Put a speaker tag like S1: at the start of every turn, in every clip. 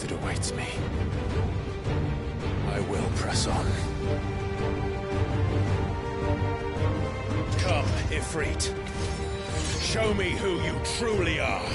S1: truth that awaits me. I will press on. Come, Ifrit. Show me who you truly are.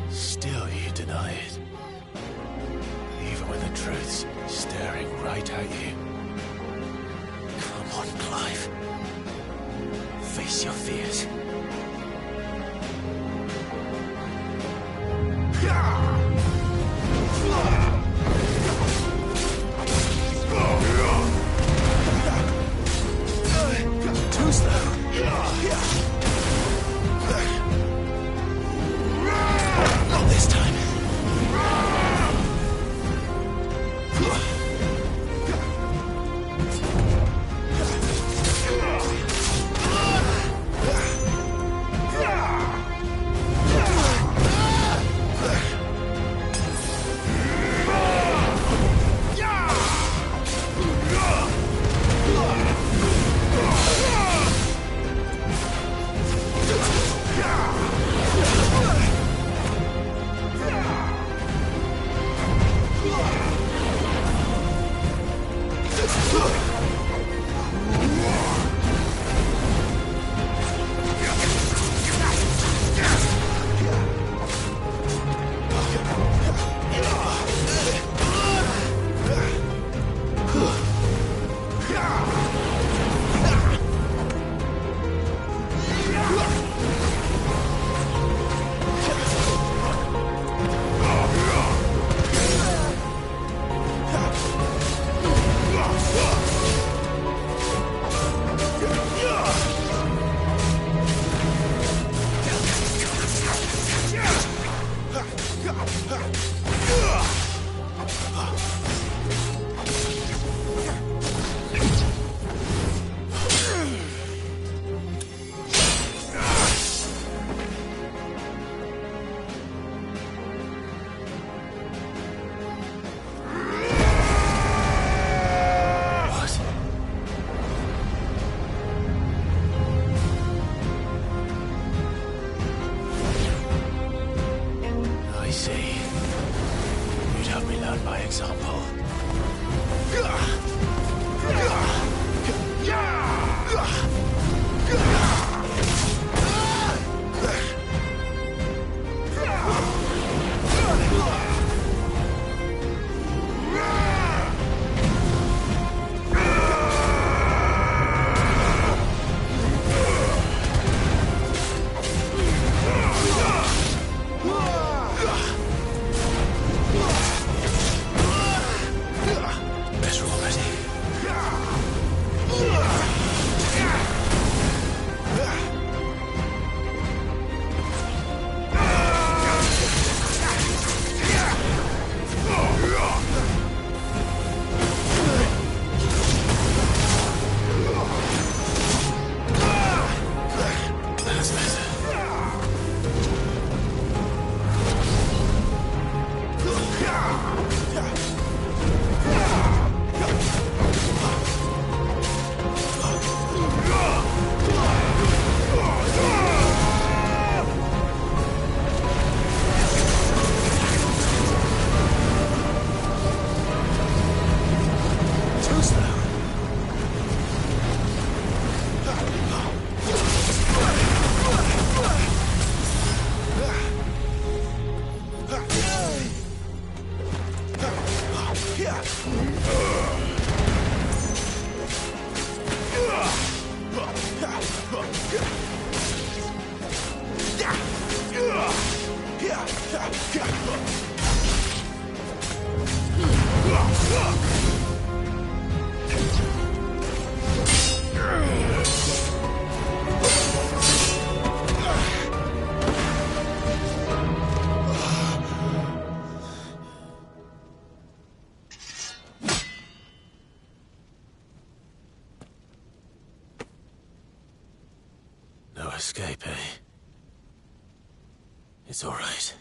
S2: Still you deny it. Even when the truth's staring right at you. Come on, Clive. Face your fears. Too slow. Not this time. escape, eh? It's all right.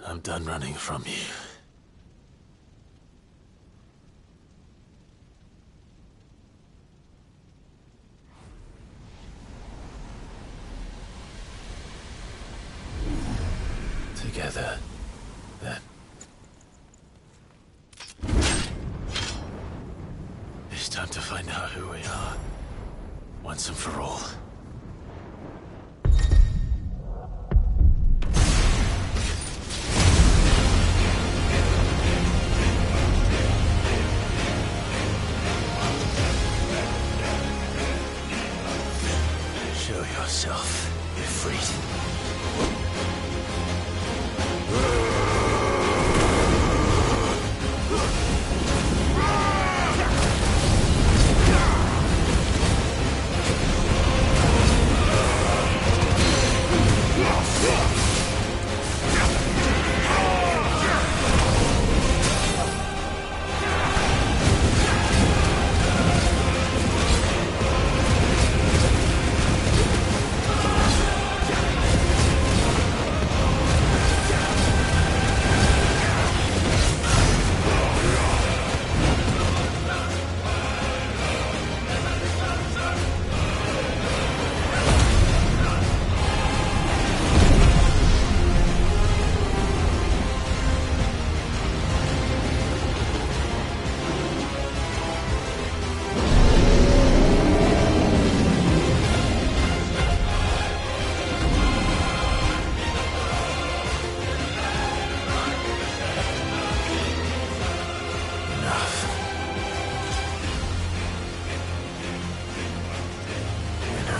S2: I'm done running from you. Together, then. It's time to find out who we are, once and for all. Show yourself, Ifrit.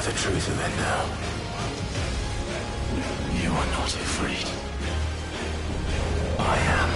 S2: The truth of it now. You are not afraid. I am.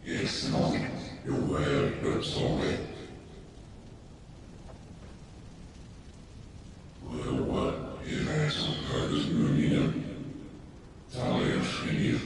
S3: It's not your word that's solid. What is that some kind of union? Talia Shini.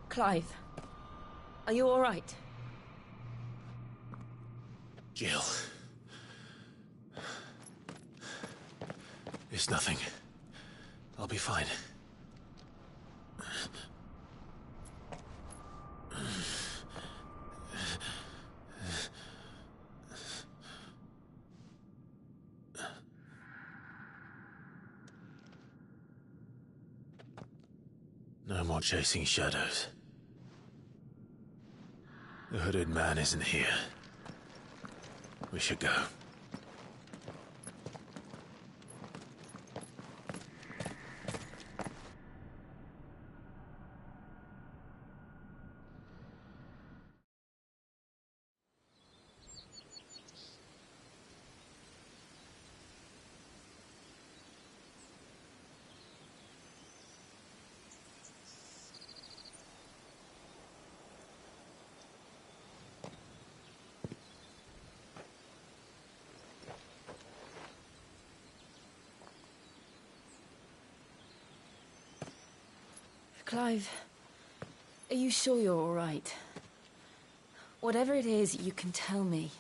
S4: Clive, are you all right?
S2: Jill. It's nothing. I'll be fine. No more chasing shadows. The hooded man isn't here. We should go.
S4: Clive, are you sure you're all right? Whatever it is, you can tell me.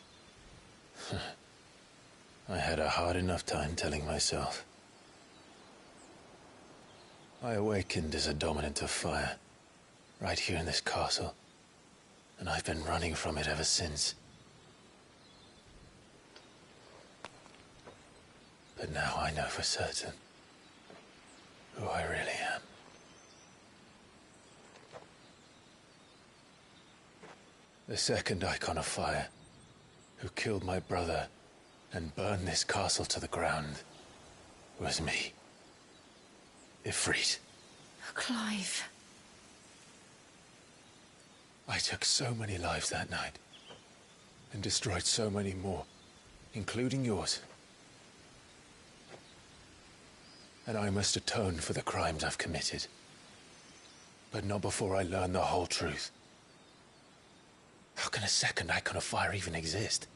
S2: I had a hard enough time telling myself. I awakened as a dominant of fire, right here in this castle, and I've been running from it ever since. But now I know for certain who I really am. The second icon of fire, who killed my brother and burned this castle to the ground, was me. Ifrit.
S4: Clive.
S2: I took so many lives that night, and destroyed so many more, including yours. And I must atone for the crimes I've committed. But not before I learn the whole truth. How can a second icon of fire even exist?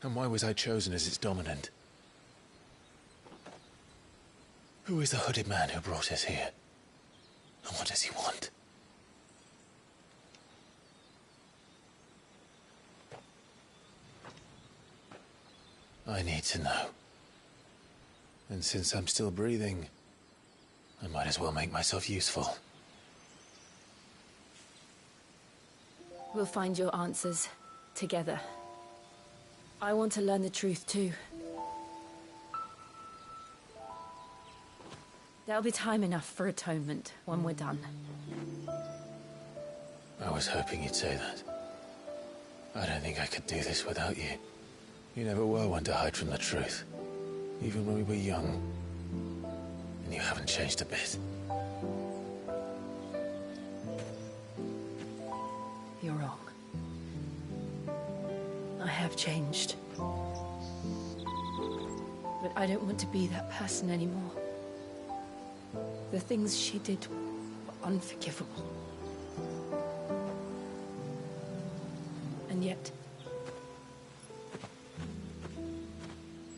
S2: And why was I chosen as its dominant? Who is the hooded man who brought us here? And what does he want? I need to know. And since I'm still breathing, I might as well make myself useful.
S4: We'll find your answers together. I want to learn the truth too. There'll be time enough for atonement when we're done.
S2: I was hoping you'd say that. I don't think I could do this without you. You never were one to hide from the truth, even when we were young. And you haven't changed a bit.
S4: You're wrong. I have changed. But I don't want to be that person anymore. The things she did were unforgivable. And yet,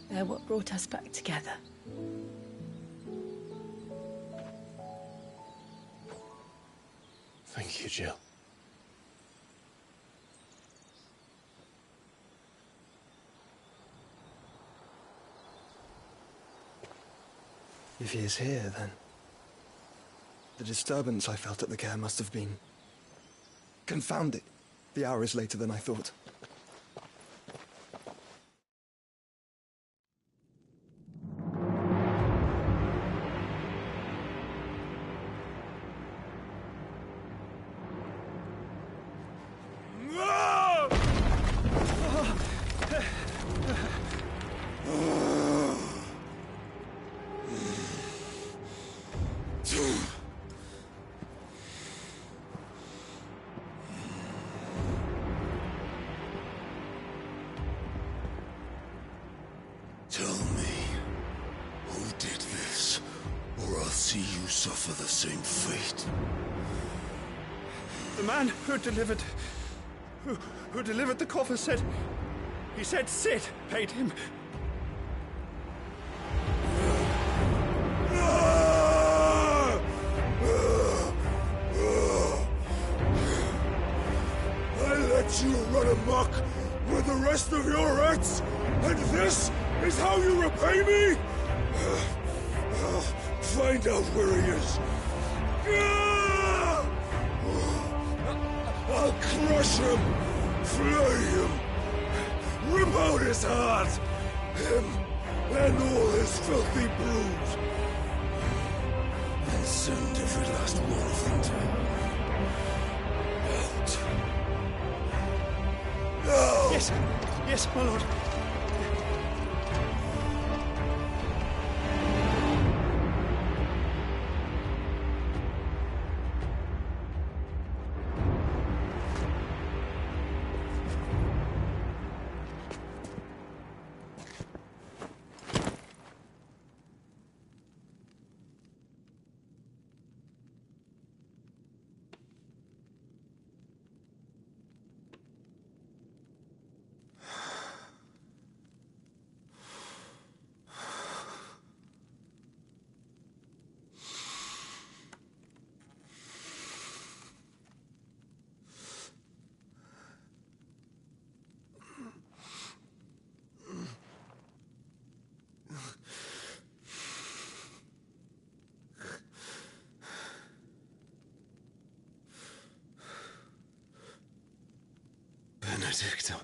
S4: they're what brought us back together.
S2: Thank you, Jill.
S5: If he is here, then the disturbance I felt at the care must have been confounded. The hour is later than I thought.
S1: Tell me, who did this, or I'll see you suffer the same fate.
S5: The man who delivered the coffer said... He said Sid paid him.
S1: I let you run amok with the rest of your rats, and this is how you repay me? Find out where he is. I'll crush him, flay him, rip out his heart, him and all his filthy brood, and send every last one of them to out. No!
S5: Yes, my lord.
S2: Benedicto.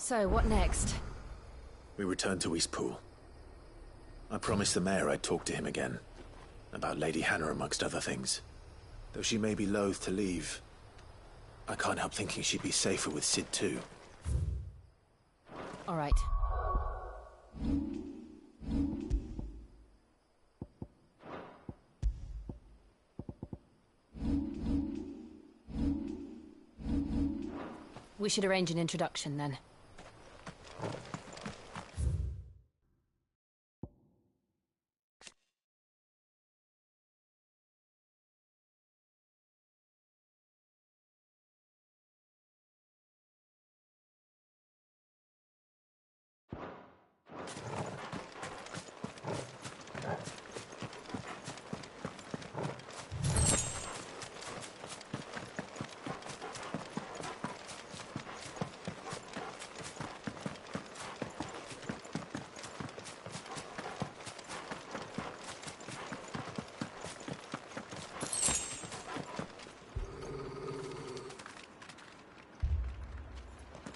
S4: So, what next?
S2: We return to Eastpool. I promised the mayor I'd talk to him again. About Lady Hannah, amongst other things. Though she may be loath to leave, I can't help thinking she'd be safer with Sid too.
S4: All right. We should arrange an introduction, then.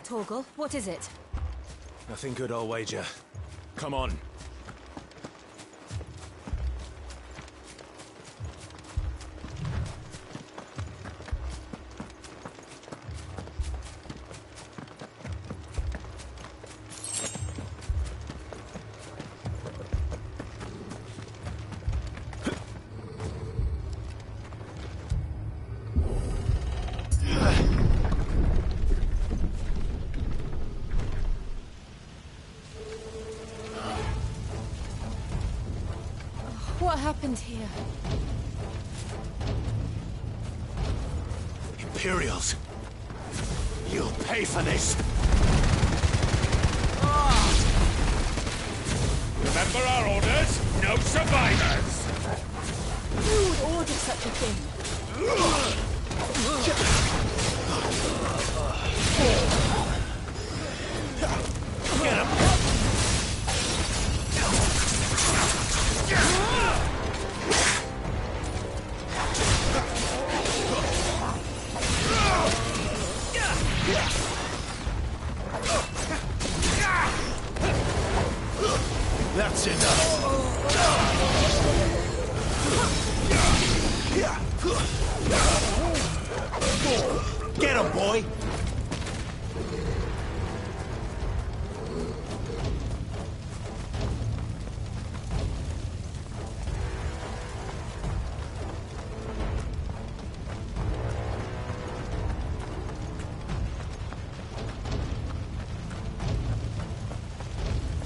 S4: Torgal, what is it?
S2: Nothing good, I'll wager. Come on.
S4: What happened here?
S2: Imperials! You'll pay for this!
S1: Remember our orders? No survivors!
S4: Who would order such a thing?
S2: That's enough. Get him, boy!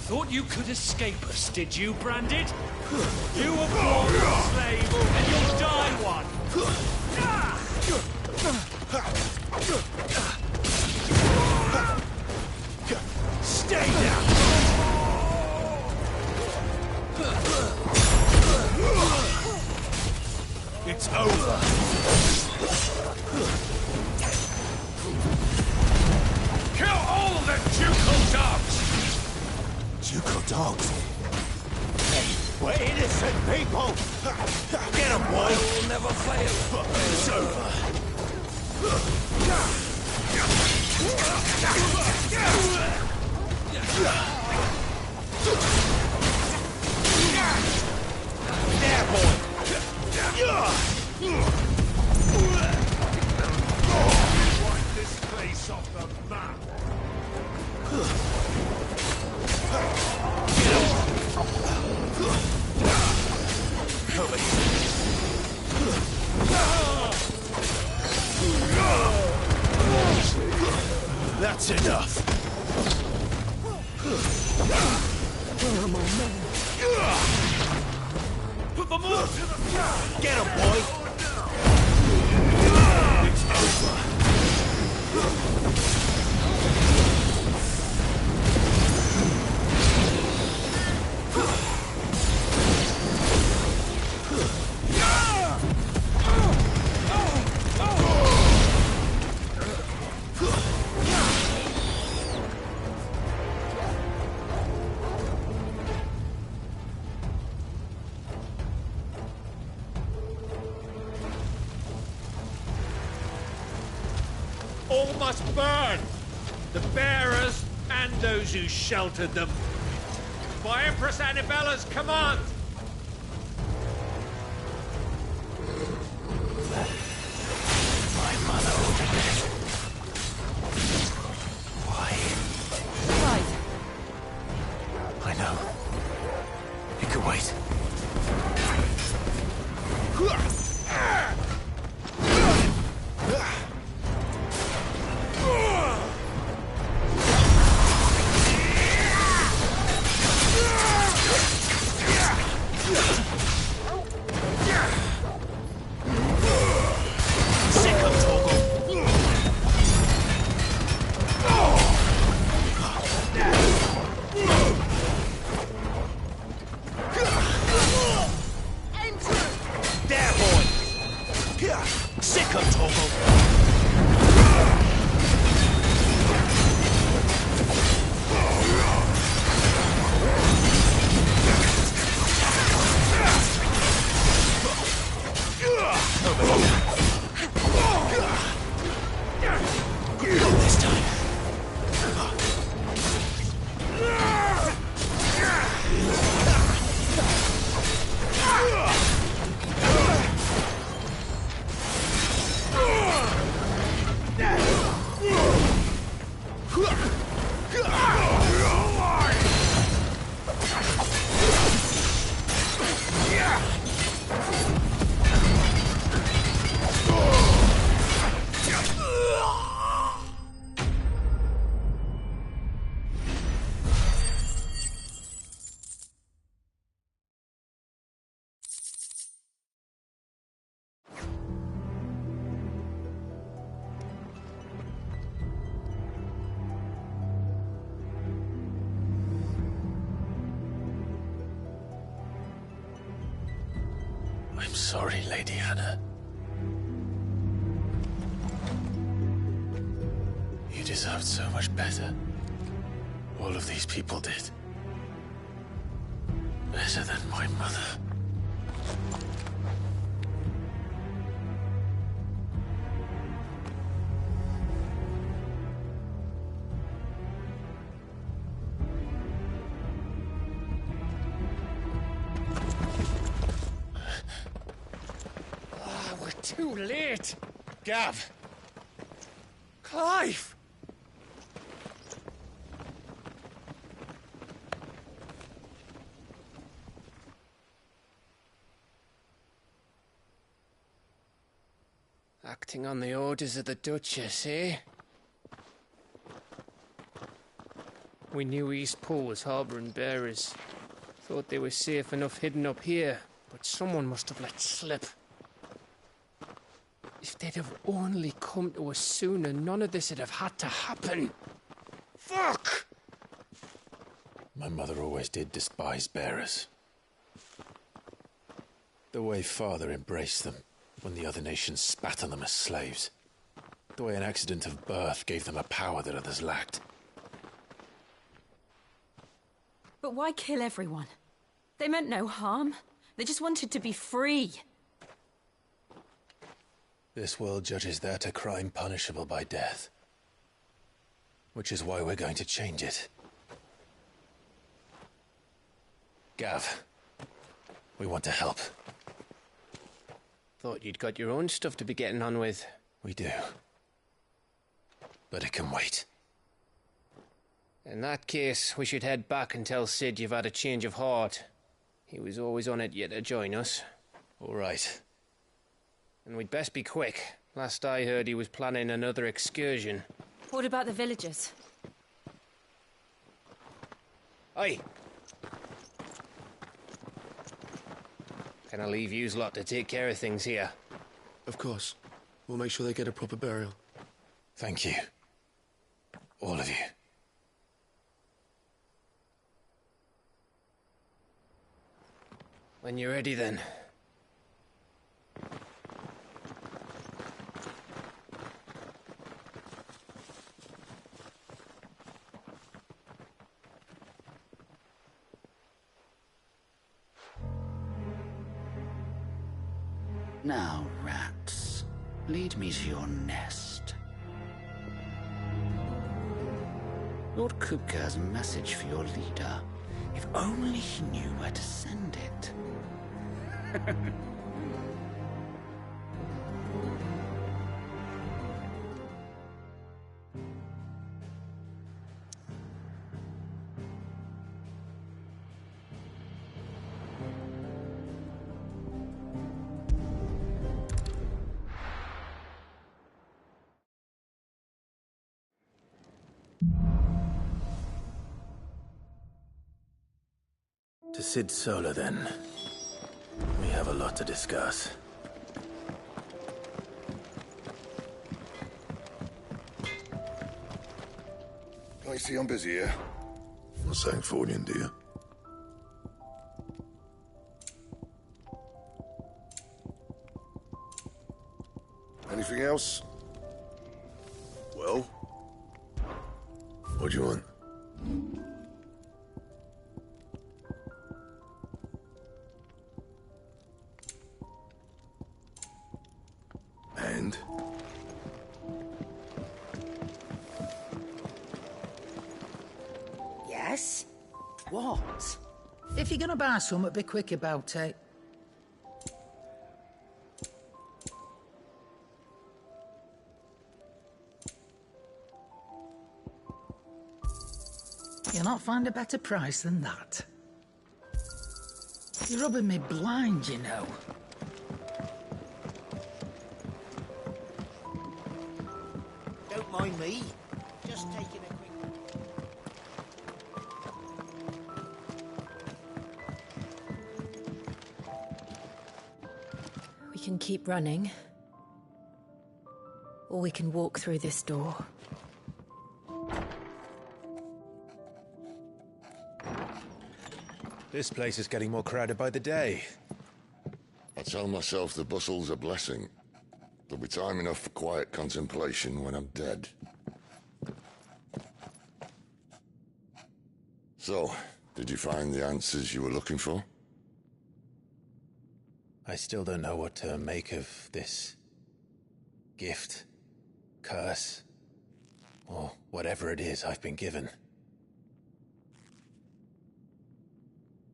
S6: Thought you could escape us, did you, Branded? You were born a slave, and you'll die one! Stay down! It's over! Kill all the Juco dogs!
S2: Juco dogs? Hey, we're innocent people! Get him, boy! We'll never fail! It's over! There, boy!
S6: Wipe this place off the map!
S2: That's enough.
S6: Put them all to the front!
S2: Get him, boy! It's over.
S6: All must burn! The bearers and those who sheltered them. By Empress Annibella's command!
S2: My mother ordered it. Why?
S4: Right.
S2: I know. It could wait. I'm sorry, Lady Anna. You deserved so much better. All of these people did. Better than my mother.
S6: We're too late.
S2: Gav!
S6: Clive! Acting on the orders of the Duchess, eh? We knew East Pool was harbouring bearers. Thought they were safe enough hidden up here, but someone must have let slip. If they'd have only come to us sooner, none of this would have had to happen. Fuck!
S2: My mother always did despise bearers. The way Father embraced them when the other nations spat on them as slaves. The way an accident of birth gave them a power that others lacked.
S4: But why kill everyone? They meant no harm. They just wanted to be free.
S2: This world judges that a crime punishable by death. Which is why we're going to change it. Gav, we want to help.
S6: Thought you'd got your own stuff to be getting on with.
S2: We do. But it can wait.
S6: In that case, we should head back and tell Sid you've had a change of heart. He was always on it yet to join us.
S2: All right.
S6: And we'd best be quick. Last I heard, he was planning another excursion.
S4: What about the villagers?
S6: Aye. Can I leave yous lot to take care of things here?
S7: Of course. We'll make sure they get a proper burial.
S2: Thank you. All of you.
S6: When you're ready, then.
S8: Now, rats, lead me to your nest. Lord Kupka has a message for your leader. If only he knew where to send it.
S2: To Sid Solar, then. We have a lot to discuss.
S1: I see I'm busy here.
S3: Not saying Fordian, do you?
S1: Anything else? Well?
S3: What do you want?
S1: And?
S8: Yes? What? If you're gonna buy something, be quick about it. You'll not find a better price than that. You're rubbing me blind, you know.
S9: Don't mind me. Just taking a quick...
S4: We can keep running. Or we can walk through this door.
S2: This place is getting more crowded by the day.
S3: I tell myself the bustle's a blessing. There'll be time enough for quiet contemplation when I'm dead. So, did you find the answers you were looking for?
S2: I still don't know what to make of this gift, curse, or whatever it is I've been given.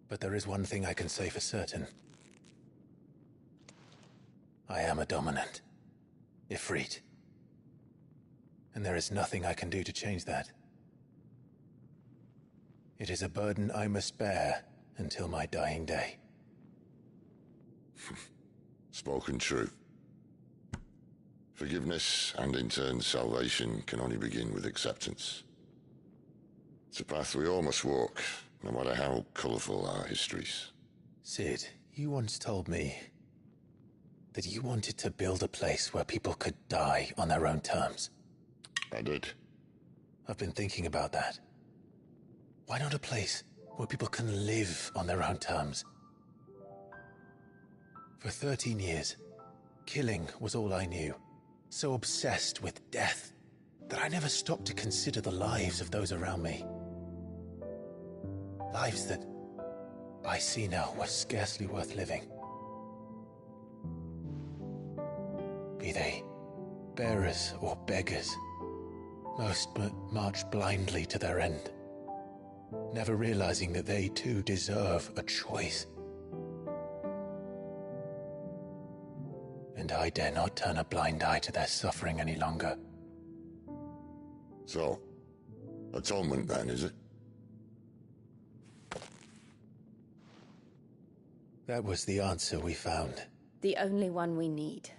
S2: But there is one thing I can say for certain. I am a dominant, Ifrit. And there is nothing I can do to change that. It is a burden I must bear until my dying day.
S3: Spoken true. Forgiveness, and in turn salvation, can only begin with acceptance. It's a path we all must walk, no matter how colourful our histories.
S2: Sid, you once told me that you wanted to build a place where people could die on their own terms.
S3: I did.
S2: I've been thinking about that. Why not a place where people can live on their own terms? For 13 years, killing was all I knew. So obsessed with death that I never stopped to consider the lives of those around me. Lives that I see now were scarcely worth living. Be they bearers or beggars, most march blindly to their end, never realizing that they too deserve a choice. And I dare not turn a blind eye to their suffering any longer.
S3: So, atonement then, is it?
S2: That was the answer we found.
S4: The only one we need.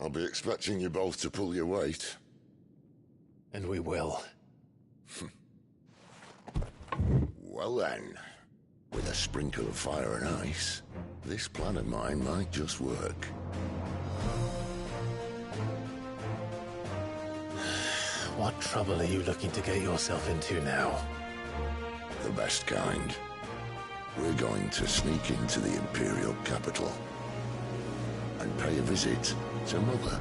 S3: I'll be expecting you both to pull your weight.
S2: And we will.
S3: Well then, with a sprinkle of fire and ice, this plan of mine might just work.
S2: What trouble are you looking to get yourself into now?
S3: The best kind. We're going to sneak into the Imperial capital and pay a visit to Mother.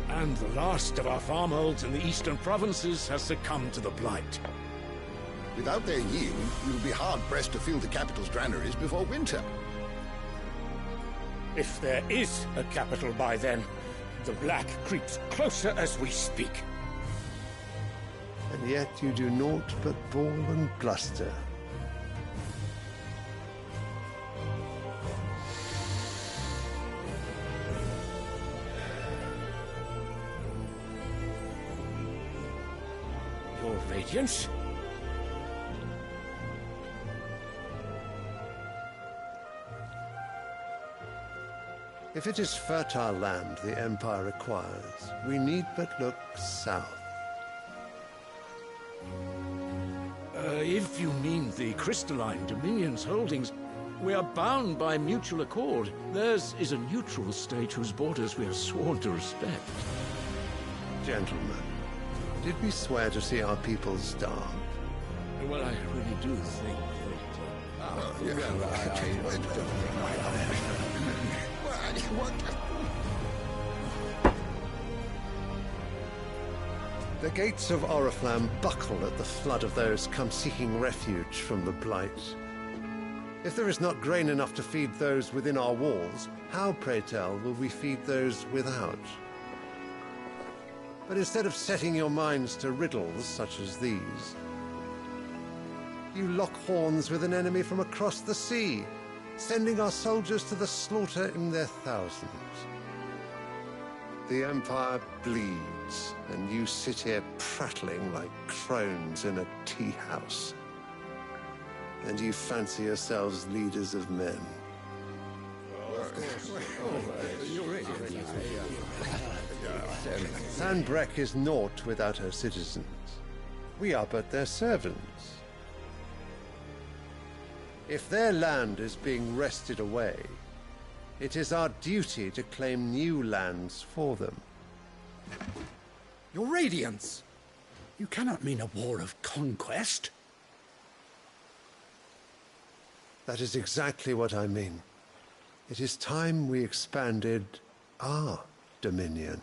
S10: And the last of our farmholds in the eastern provinces has succumbed to the blight.
S11: Without their yield, we will be hard-pressed to fill the capital's granaries before winter.
S10: If there is a capital by then, the black creeps closer as we speak.
S12: And yet you do naught but bawl and bluster.
S10: Your Radiance?
S12: If it is fertile land the Empire requires, we need but look south.
S10: If you mean the crystalline Dominion's holdings, we are bound by mutual accord. Theirs is a neutral state whose borders we are sworn to respect.
S12: Gentlemen, did we swear to see our people starve?
S10: Well, I really do think
S12: The gates of Oriflamme buckle at the flood of those come seeking refuge from the blight. If there is not grain enough to feed those within our walls, how, pray tell, will we feed those without? But instead of setting your minds to riddles such as these, you lock horns with an enemy from across the sea, sending our soldiers to the slaughter in their thousands. The Empire bleeds, and you sit here prattling like crones in a tea house. And you fancy yourselves leaders of men. Sanbreque is naught without her citizens. We are but their servants. If their land is being wrested away, It is our duty to claim new lands for them.
S13: Your Radiance! You cannot mean a war of conquest.
S12: That is exactly what I mean. It is time we expanded our dominion.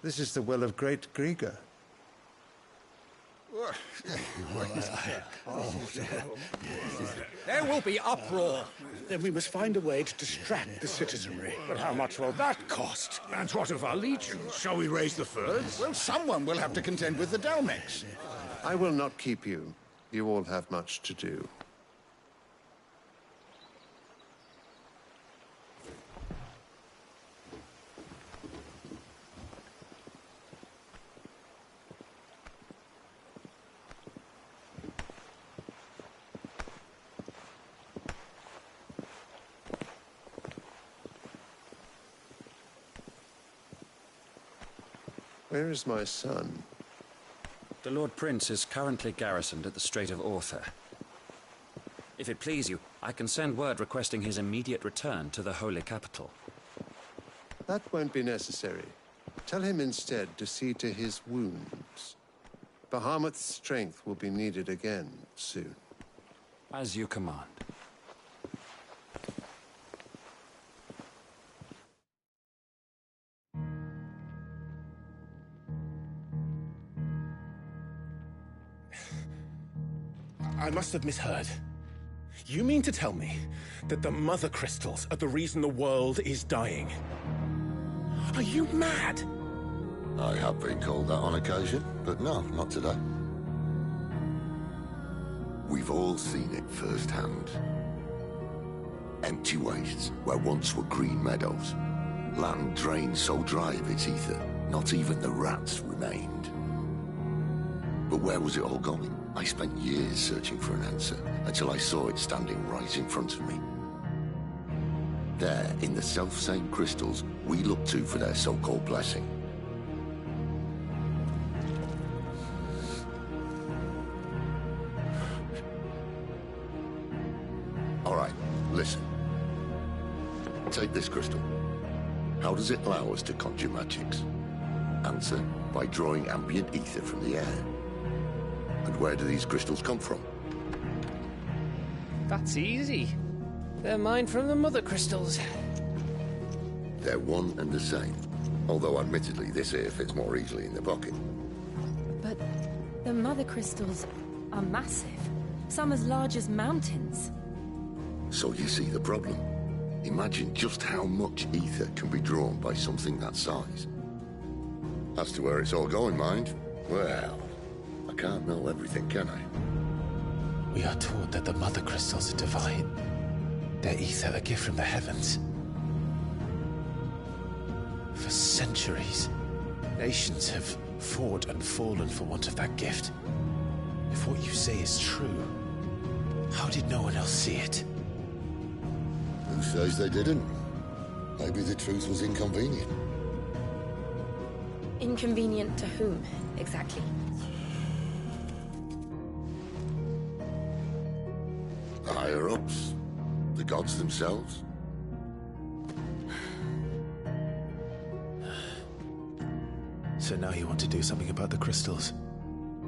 S12: This is the will of great Grieger.
S13: There will be uproar. Then we must find a way to distract the citizenry.
S10: But how much will that cost? And what of our legions? Shall we raise the furs?
S11: Well, someone will have to contend with the Dalmex.
S12: I will not keep you. You all have much to do. Where is my son?
S14: The Lord Prince is currently garrisoned at the Strait of Author. If it please you, I can send word requesting his immediate return to the Holy Capital.
S12: That won't be necessary. Tell him instead to see to his wounds. Bahamut's strength will be needed again soon.
S14: As you command.
S2: I must have misheard. You mean to tell me that the Mother Crystals are the reason the world is dying? Are you mad?
S3: I have been called that on occasion, but no, not today. We've all seen it firsthand. Empty wastes where once were green meadows. Land drained so dry of its ether, not even the rats remained. But where was it all going? I spent years searching for an answer, until I saw it standing right in front of me. There, in the self-same crystals we look to for their so-called blessing. All right, listen. Take this crystal. How does it allow us to conjure magics? Answer, by drawing ambient ether from the air. And where do these crystals come from?
S15: That's easy. They're mined from the Mother Crystals.
S3: They're one and the same. Although admittedly this here fits more easily in the pocket.
S4: But the Mother Crystals are massive. Some as large as mountains.
S3: So you see the problem. Imagine just how much ether can be drawn by something that size. As to where it's all going, mind? Well, I can't know everything, can I?
S2: We are taught that the Mother Crystals are divine. Their ether a gift from the heavens. For centuries, nations have fought and fallen for want of that gift. If what you say is true, how did no one else see it?
S3: Who says they didn't? Maybe the truth was inconvenient.
S4: Inconvenient to whom, exactly?
S3: The higher-ups? The gods themselves?
S2: So now you want to do something about the crystals?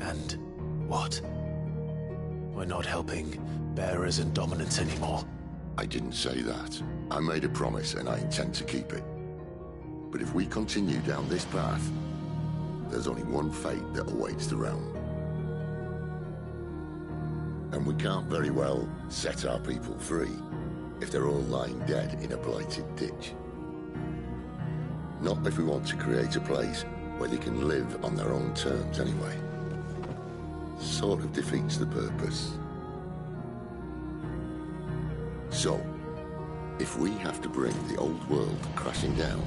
S2: And what? We're not helping bearers and dominants anymore.
S3: I didn't say that. I made a promise and I intend to keep it. But if we continue down this path, there's only one fate that awaits the realm. And we can't very well set our people free if they're all lying dead in a blighted ditch. Not if we want to create a place where they can live on their own terms anyway. Sort of defeats the purpose. So, if we have to bring the old world crashing down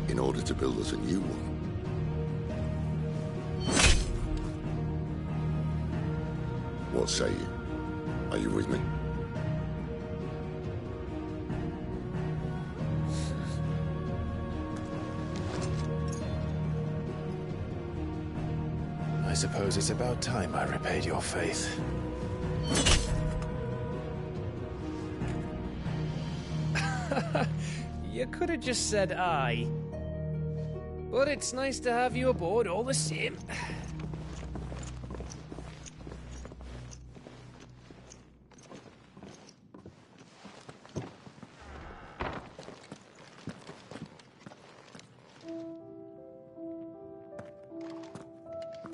S3: in order to build us a new one, what say you? Are you with me?
S2: I suppose it's about time I repaid your faith.
S15: You could have just said aye. But it's nice to have you aboard all the same.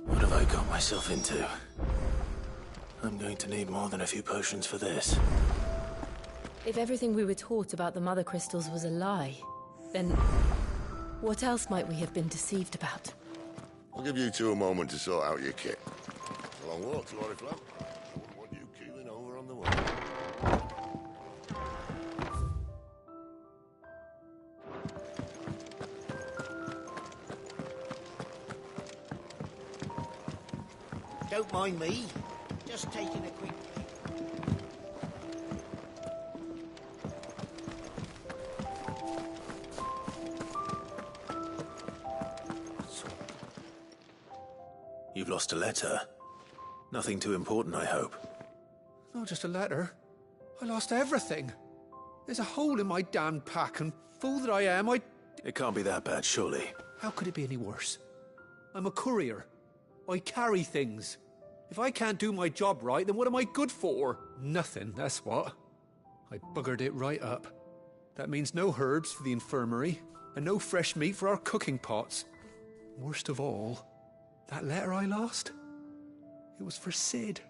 S2: What have I got myself into? I'm going to need more than a few potions for this.
S4: If everything we were taught about the Mother Crystals was a lie, then what else might we have been deceived about?
S3: I'll give you two a moment to sort out your kit. A long walk to Oriflamme. I wouldn't want you keeling over on the way.
S9: Don't mind me. Just taking a quick...
S2: You've lost a letter. Nothing too important, I hope.
S6: Not just a letter. I lost everything. There's a hole in my damn pack, and fool that I am,
S2: It can't be that bad, surely.
S6: How could it be any worse? I'm a courier. I carry things. If I can't do my job right, then what am I good for? Nothing, that's what. I buggered it right up. That means no herbs for the infirmary, and no fresh meat for our cooking pots. Worst of all, that letter I lost? It was for Sid.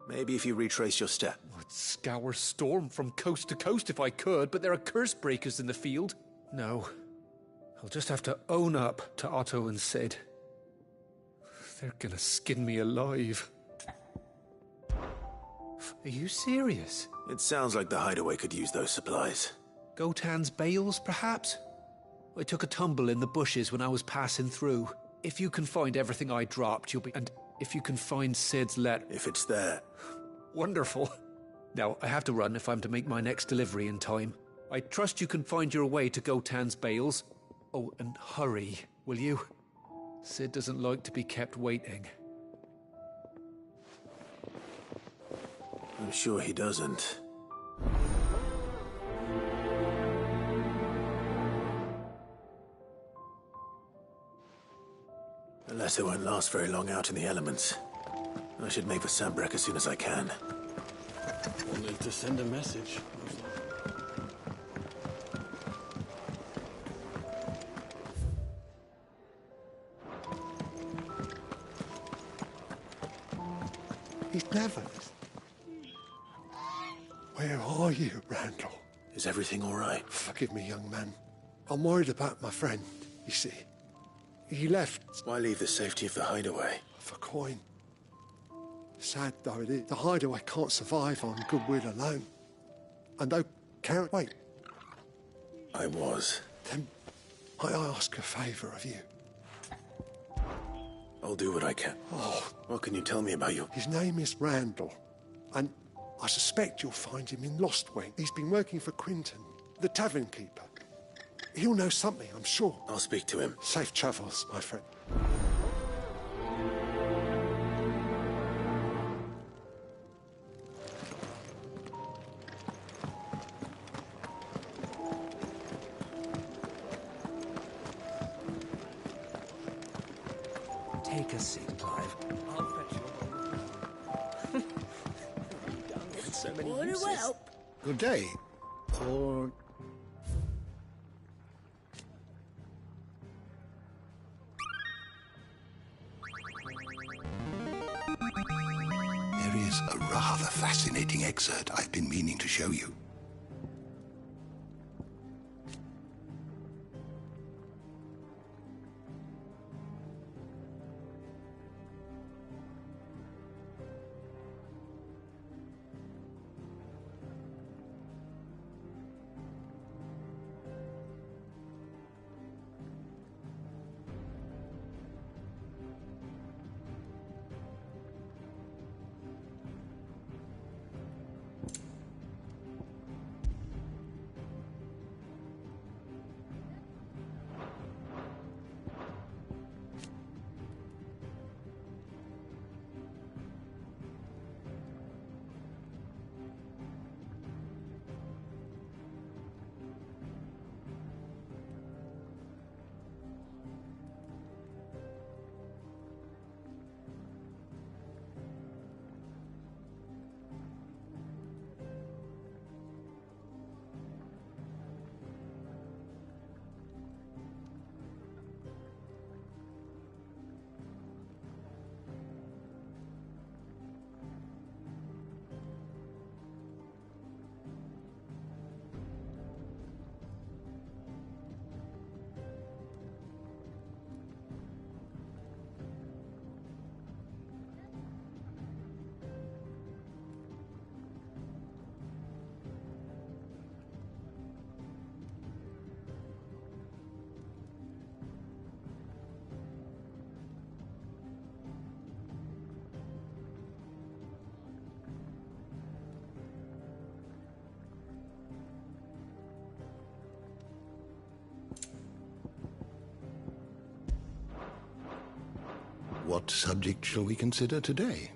S2: Maybe if you retrace your step.
S6: I'd scour Storm from coast to coast if I could, but there are curse breakers in the field. No. I'll just have to own up to Otto and Sid. They're gonna skin me alive. Are you serious?
S2: It sounds like the hideaway could use those supplies.
S6: Gotan's bales, perhaps? I took a tumble in the bushes when I was passing through. If you can find everything I dropped, you'll be... And if you can find Sid's letter...
S2: If it's there.
S6: Wonderful. Now, I have to run if I'm to make my next delivery in time. I trust you can find your way to Gotan's bales. Oh, and hurry, will you? Sid doesn't like to be kept waiting.
S2: I'm sure he doesn't. The letter won't last very long out in the elements. I should make for Sambrek as soon as I can.
S7: We'll need to send a message.
S12: He's never. Where are you, Randall?
S2: Is everything all right?
S12: Forgive me, young man. I'm worried about my friend, you see. He left.
S2: Why leave the safety of the hideaway?
S12: For coin. Sad though it is, the hideaway can't survive on goodwill alone. And though can't wait.
S2: I was.
S12: Then I ask a favour of you.
S2: I'll do what I can.
S12: Oh.
S2: What can you tell me about you?
S12: His name is Randall. And I suspect you'll find him in Lostwing. He's been working for Quinton, the tavern keeper. He'll know something, I'm sure.
S2: I'll speak to him.
S12: Safe travels, my friend.
S6: Take a seat, Clive. I'll fetch you.
S15: So many uses.
S11: Good day. Or...
S3: There is a rather fascinating excerpt I've been meaning to show you.
S11: What subject shall we consider today?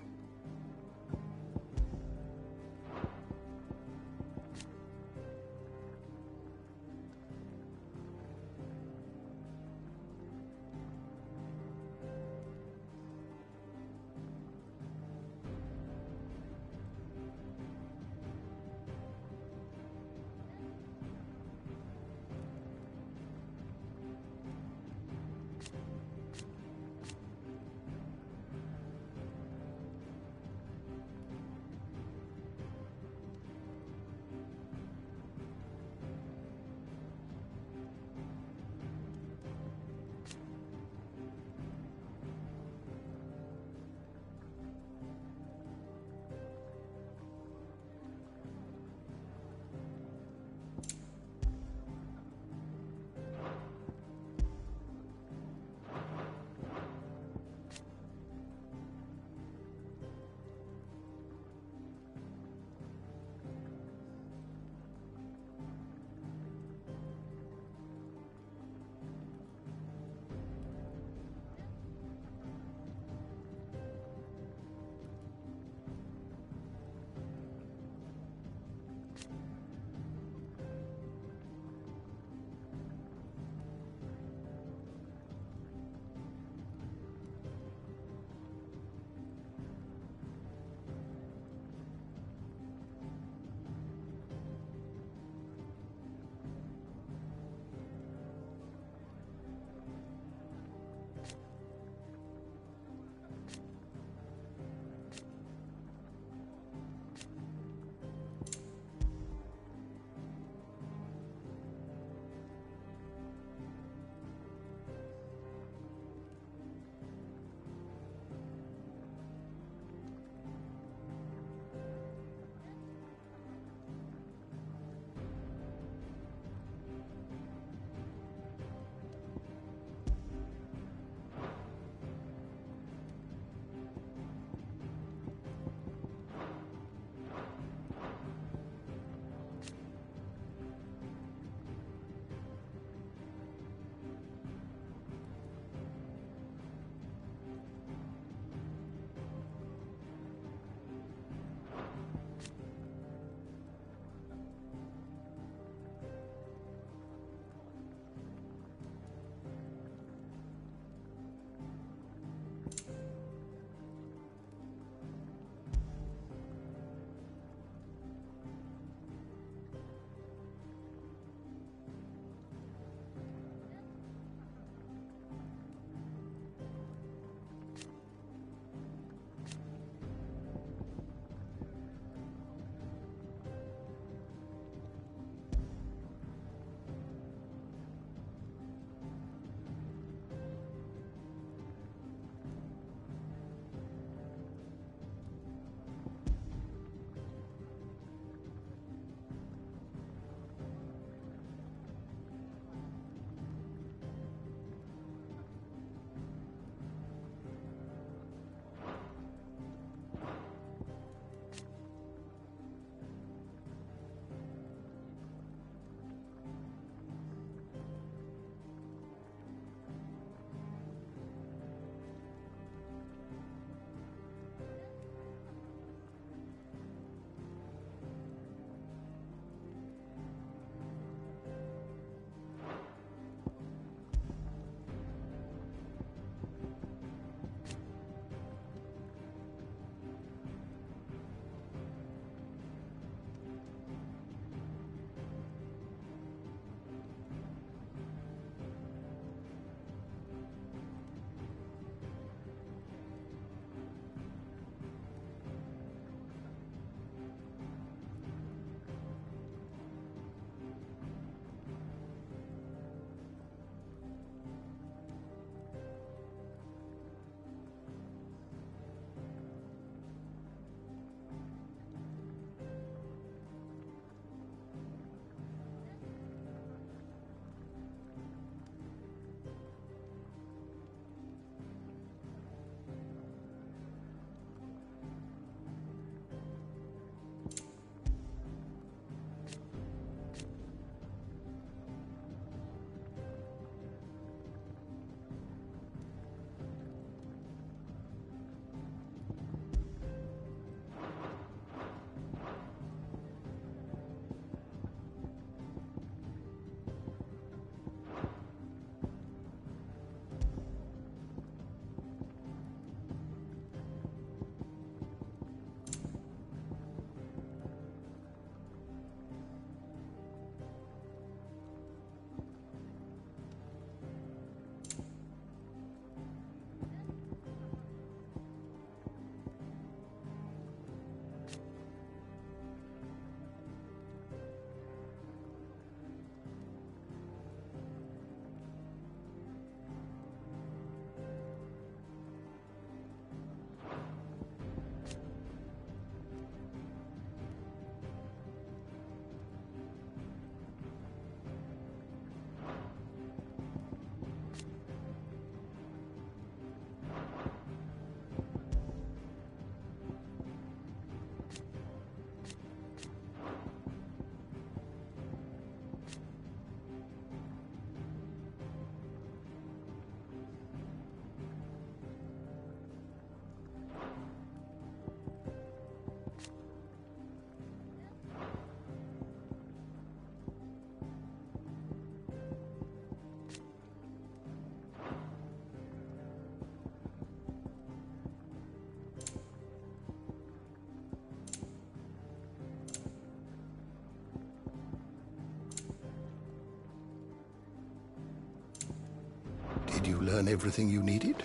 S11: Did you learn everything you needed?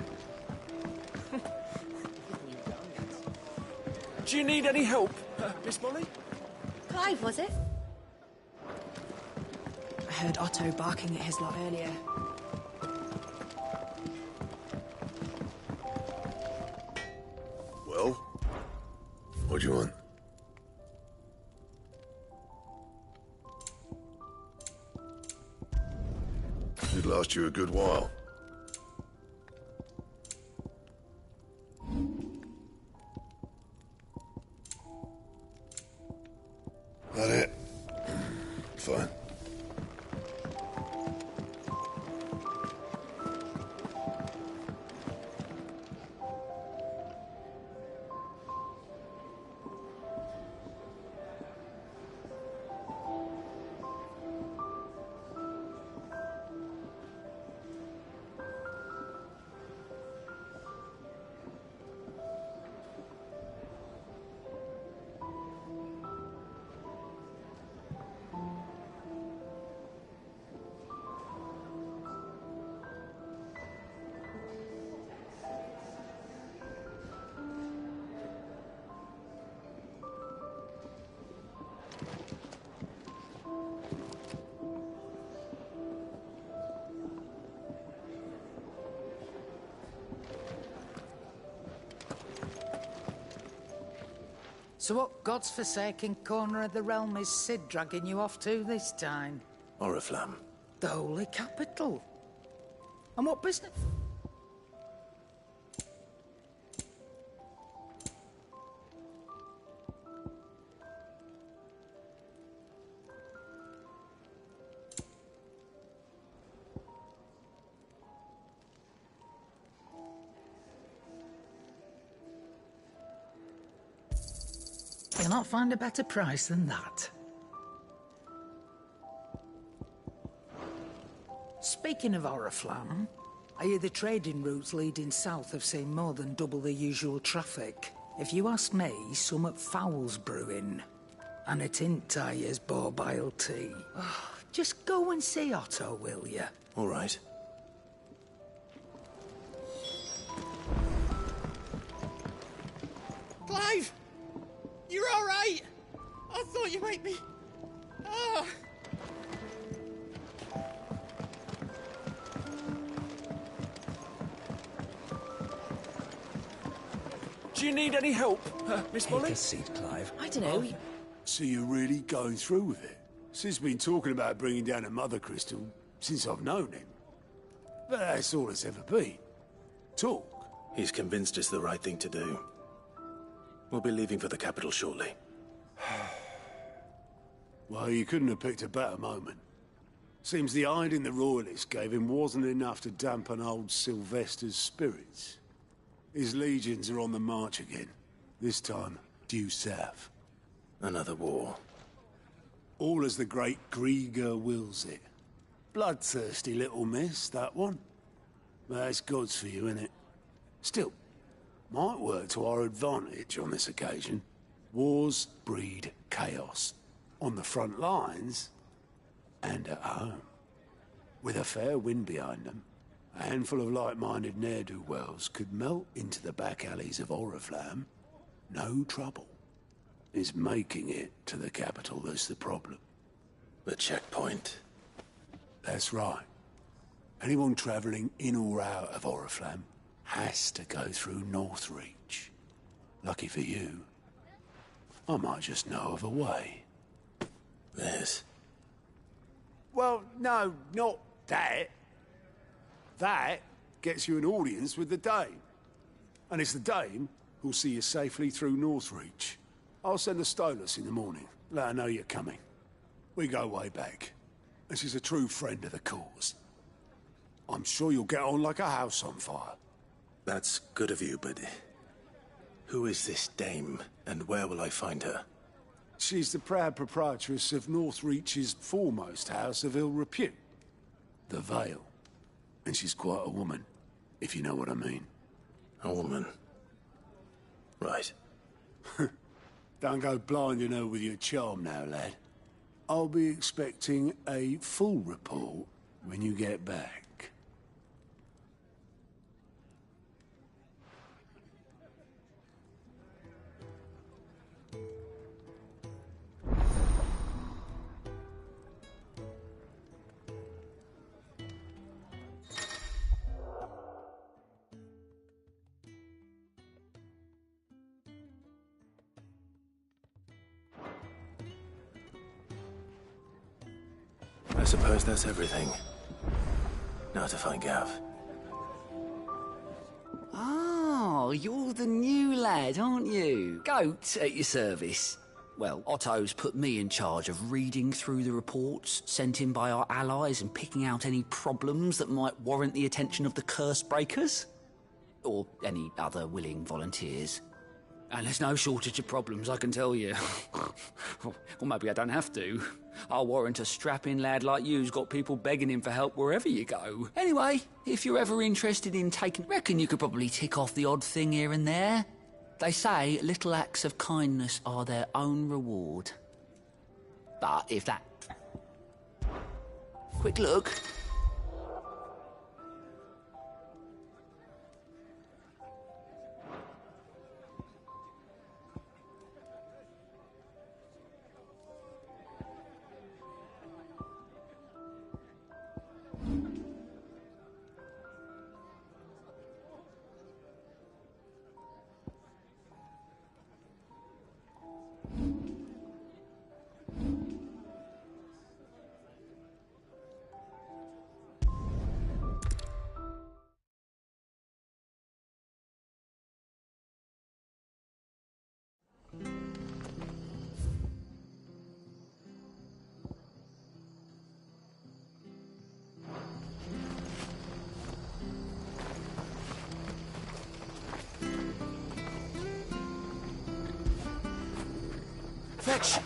S10: Do you need any help, Miss Molly?
S16: Clive, was it? I heard Otto barking at his lot earlier.
S1: Well? What do you want? It'd last you a good while. That it? Fine.
S17: So what God's forsaken corner of the realm is Sid dragging you off to this time?
S2: Oriflamme.
S17: The holy capital. And what business? You'll not find a better price than that. Speaking of Oriflamme, I hear the trading routes leading south have seen more than double the usual traffic. If you ask me, summat foul's brewing. And it ain't Tyre's borbile tea. Oh, just go and see Otto, will you?
S2: All right.
S18: Clive! You're all right! I thought you might be... Ah!
S10: Do you need any help, Miss Molly?
S9: Take a seat, Clive.
S4: I don't know.
S1: So you're really going through with it? Sid's been talking about bringing down a mother crystal since I've known him. But that's all it's ever been. Talk.
S2: He's convinced it's the right thing to do. We'll be leaving for the capital shortly.
S1: Well, you couldn't have picked a better moment. Seems the hiding the Royalists gave him wasn't enough to dampen old Sylvester's spirits. His legions are on the march again. This time, due south.
S2: Another war.
S1: All as the great Grieger wills it. Bloodthirsty little miss, that one. But that's God's for you, innit? Still, might work to our advantage on this occasion. Wars breed chaos. On the front lines, and at home. With a fair wind behind them, a handful of like-minded ne'er-do-wells could melt into the back alleys of Oriflamme. No trouble. It's making it to the capital that's the problem.
S2: The checkpoint.
S1: That's right. Anyone travelling in or out of Oriflamme has to go through Northreach. Lucky for you, I might just know of a way.
S2: This?
S1: Well, no, not that. That gets you an audience with the Dame. And it's the Dame who'll see you safely through Northreach. I'll send the Stolas in the morning. Let her know you're coming. We go way back. And she's a true friend of the cause. I'm sure you'll get on like a house on fire.
S2: That's good of you, but... who is this Dame, and where will I find her?
S1: She's the proud proprietress of Northreach's foremost house of ill repute. The Vale. And she's quite a woman, if you know what I mean.
S2: A woman? Right.
S1: Don't go blinding her with your charm now, lad. I'll be expecting a full report when you get back.
S2: I suppose that's everything. Now to find Gav.
S8: Oh, you're the new lad, aren't you? Goat at your service. Well, Otto's put me in charge of reading through the reports sent in by our allies and picking out any problems that might warrant the attention of the curse breakers. Or any other willing volunteers. And there's no shortage of problems, I can tell you. Or maybe I don't have to. I'll warrant a strapping lad like you's got people begging him for help wherever you go. Anyway, if you're ever interested in taking... Reckon you could probably tick off the odd thing here and there. They say little acts of kindness are their own reward. But if that... Quick look.
S2: Fetch!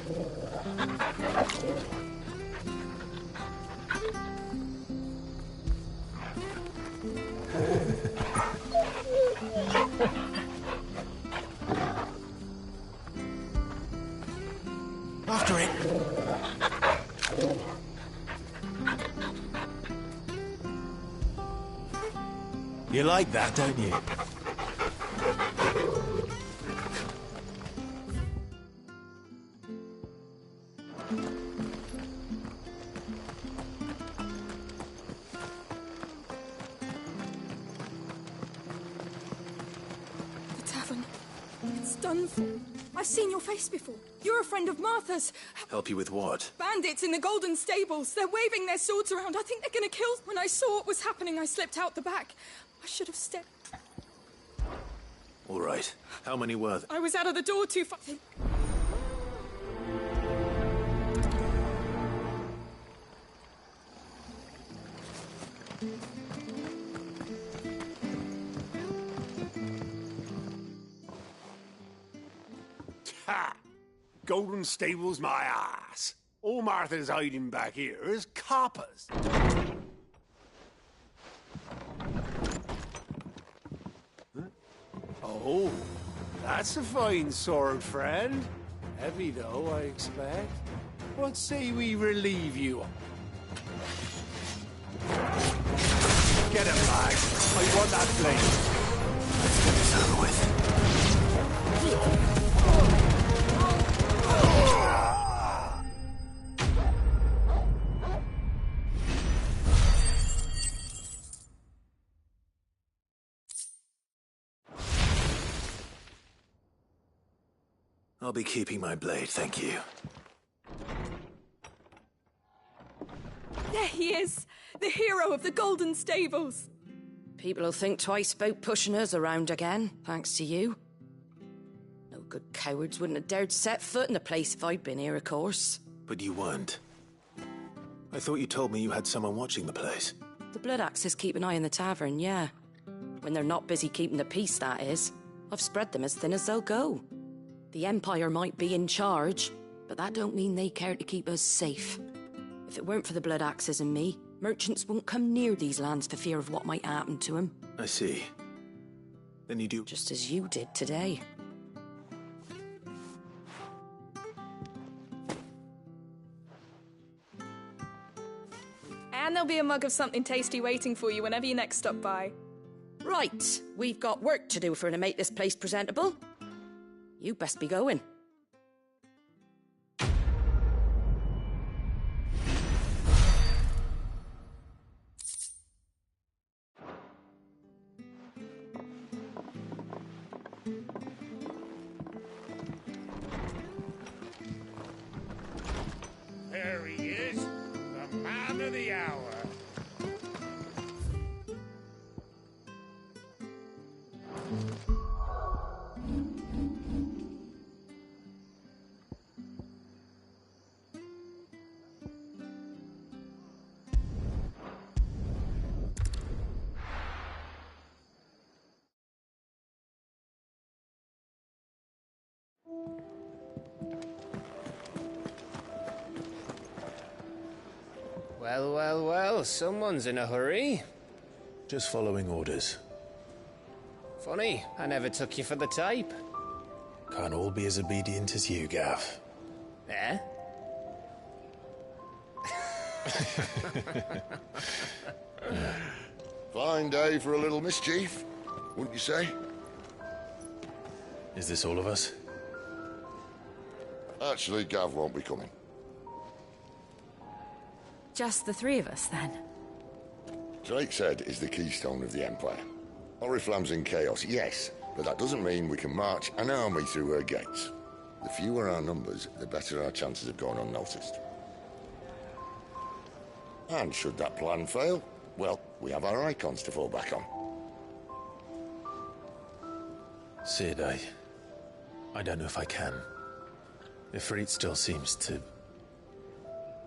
S2: After it! You like that, don't you?
S19: I've seen your face before. You're a friend of Martha's.
S2: Help you with what?
S19: Bandits in the Golden Stables. They're waving their swords around. I think they're gonna kill... When I saw what was happening, I slipped out the back. I should have stayed.
S2: All right. How many were there?
S19: I was out of the door too far.
S1: Ha! Golden Stables my ass. All Martha's hiding back here is coppers. Huh? Oh, that's a fine sword, friend. Heavy, though, I expect. What say we relieve you? Get him back. I want that blade.
S2: Let's get this over with. I'll be keeping my blade, thank you.
S19: There he is, the hero of the Golden Stables.
S16: People will think twice about pushing us around again, thanks to you. No good cowards wouldn't have dared set foot in the place if I'd been here, of course.
S2: But you weren't. I thought you told me you had someone watching the place.
S16: The Blood Axes keep an eye on the tavern, yeah. When they're not busy keeping the peace, that is. I've spread them as thin as they'll go. The Empire might be in charge, but that don't mean they care to keep us safe. If it weren't for the Blood Axes and me, merchants won't come near these lands for fear of what might happen to them.
S2: I see. Then you do...
S16: Just as you did today.
S19: And there'll be a mug of something tasty waiting for you whenever you next stop by.
S16: Right, we've got work to do for to make this place presentable. You best be going.
S10: There he is, the man the hour.
S15: Well, well, well, someone's in a hurry.
S2: Just following orders.
S15: Funny, I never took you for the type.
S2: Can't all be as obedient as you, Gav.
S15: Eh?
S3: Fine day for a little mischief, wouldn't you say?
S2: Is this all of us?
S3: Actually, Gav won't be coming.
S4: Just the three of us, then?
S3: Drake's Head is the keystone of the Empire. Oriflamme's in chaos, yes, but that doesn't mean we can march an army through her gates. The fewer our numbers, the better our chances of going unnoticed. And should that plan fail, well, we have our icons to fall back on.
S2: Sid, I don't know if I can. Ifrit still seems to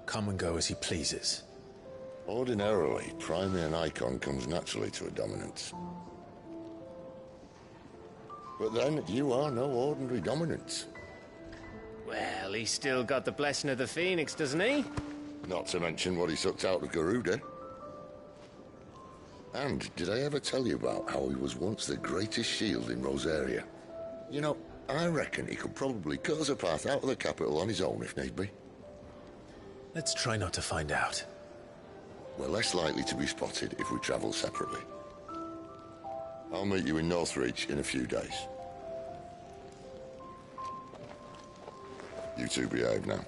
S2: come and go as he pleases.
S3: Ordinarily, priming an icon comes naturally to a dominance. But then, you are no ordinary dominance.
S15: Well, he's still got the blessing of the Phoenix, doesn't he?
S3: Not to mention what he sucked out of Garuda. And did I ever tell you about how he was once the greatest shield in Rosaria? You know, I reckon he could probably cut us a path out of the capital on his own if need be.
S2: Let's try not to find out.
S3: We're less likely to be spotted if we travel separately. I'll meet you in Northreach in a few days. You two behave now.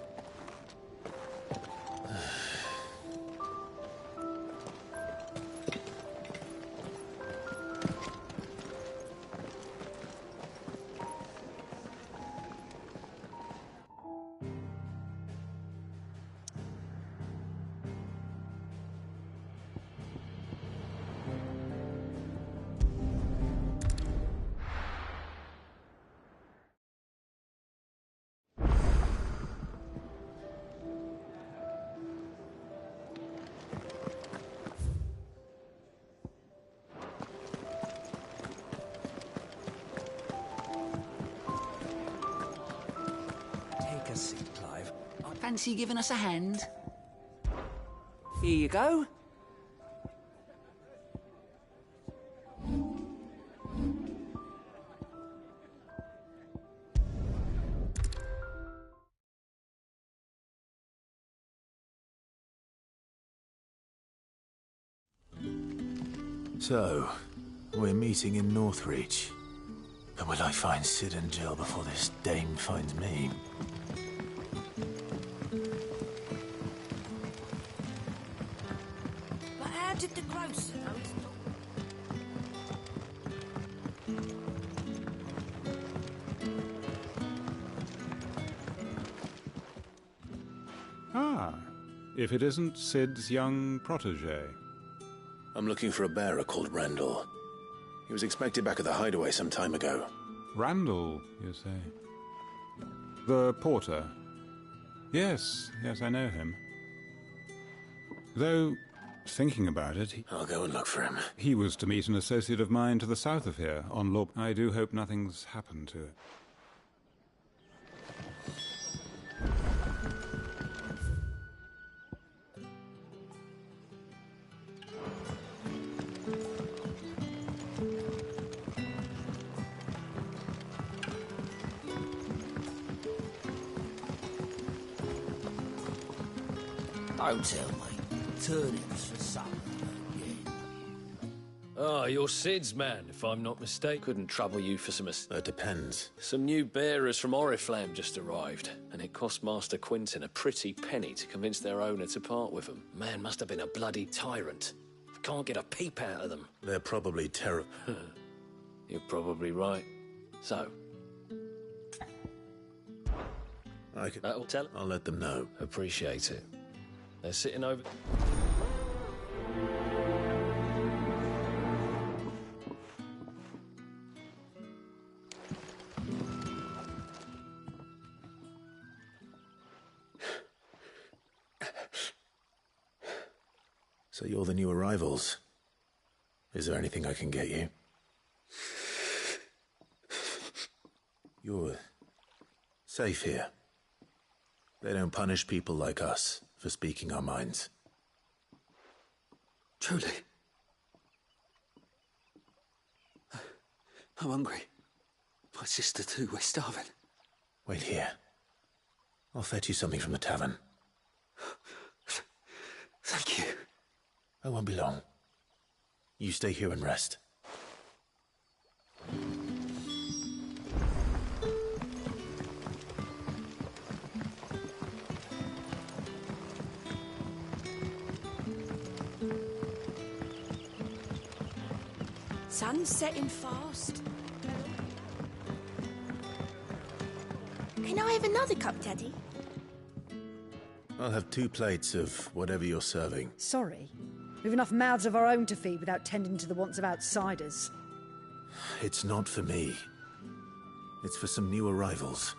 S8: Take a seat, Clive. Fancy giving us a hand? Here you go.
S2: So, we're meeting in Northreach. But will I find Sid and Jill before this dame finds me?
S9: But how did the grocer know it's not...
S20: Ah, if it isn't Sid's young protege.
S2: I'm looking for a bearer called Randall. He was expected back at the hideaway some time ago.
S20: Randall, you say? The porter. Yes, I know him. Though, thinking about it...
S2: I'll go and look for him.
S20: He was to meet an associate of mine to the south of here, on Law... I do hope nothing's happened to it.
S9: Don't tell me. Turnips for supper again.
S21: Ah, you're Sid's man, if I'm not mistaken. Couldn't trouble you for some...
S2: It depends.
S21: Some new bearers from Oriflamme just arrived, and it cost Master Quinton a pretty penny to convince their owner to part with them. Man must have been a bloody tyrant. Can't get a peep out of them.
S2: They're probably terrible.
S21: You're probably right. So...
S2: I can...
S21: That'll tell...
S2: I'll let them know.
S21: Appreciate it. They're sitting over...
S2: So you're the new arrivals. Is there anything I can get you? You're safe here. They don't punish people like us for speaking our minds.
S8: Truly. I'm hungry. My sister too, we're starving.
S2: Wait here. I'll fetch you something from the tavern.
S8: Thank you.
S2: I won't be long. You stay here and rest.
S16: Sun's setting fast.
S5: Can I have another cup, Daddy?
S2: I'll have 2 plates of whatever you're serving.
S22: Sorry. We've enough mouths of our own to feed without tending to the wants of outsiders.
S2: It's not for me. It's for some new arrivals.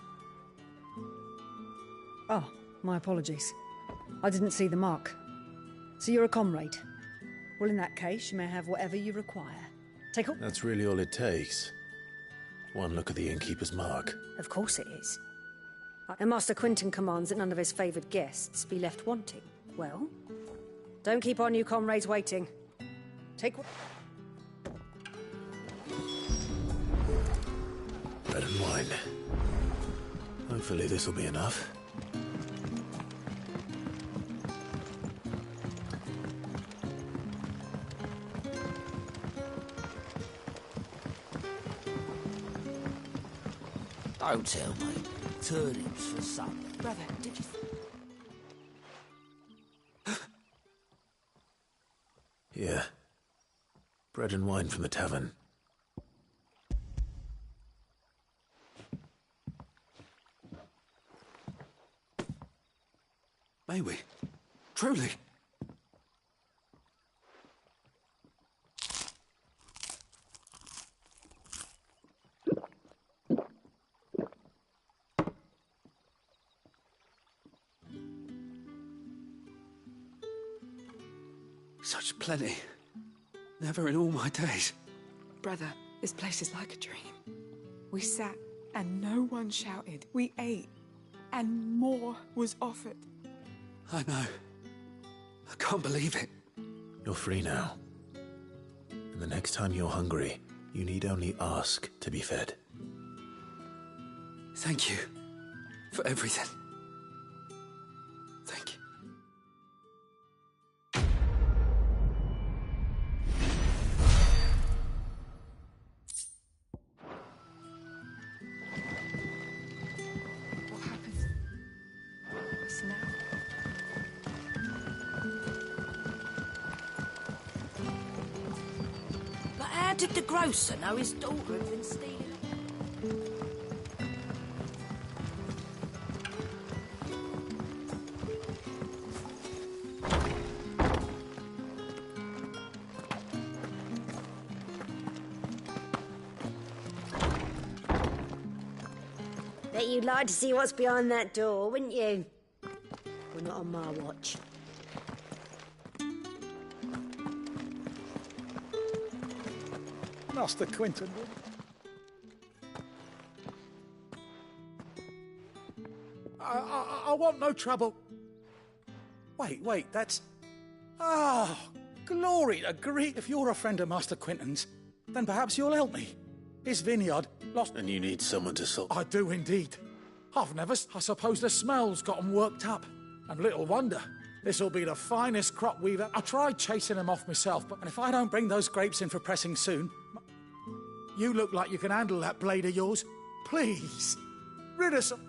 S22: Oh, my apologies. I didn't see the mark. So you're a comrade. Well, in that case, you may have whatever you require. Take all...
S2: That's really all it takes. One look at the innkeeper's mark.
S22: Of course it is. And Master Quinton commands that none of his favoured guests be left wanting. Well, don't keep our new comrades waiting. Take what...
S2: Bread and wine. Hopefully this'll be enough.
S9: Don't tell me. Turnips for supper.
S16: Brother, did you...
S2: Here. Bread and wine from the tavern.
S8: May we? Truly? Such plenty. Never in all my days.
S19: Brother, this place is like a dream. We sat and no one shouted. We ate and more was offered.
S8: I know. I can't believe it.
S2: You're free now. And the next time you're hungry, you need only ask to be fed.
S8: Thank you for everything. Thank you.
S19: What happened? What's now?
S16: But how did the grocer know his daughter had been stealing?
S23: Bet you'd like to see what's behind that door, wouldn't you? Well, not on my watch.
S13: Master Quinton. I want no trouble. Wait, that's... Ah, glory to Greek. If you're a friend of Master Quinton's, then perhaps you'll help me. His vineyard lost...
S2: And you need someone to sort...
S13: I do indeed. I suppose the smell's got 'em worked up. And little wonder. This'll be the finest crop we've... I tried chasing them off myself, but if I don't bring those grapes in for pressing soon... You look like you can handle that blade of yours. Please, rid us of...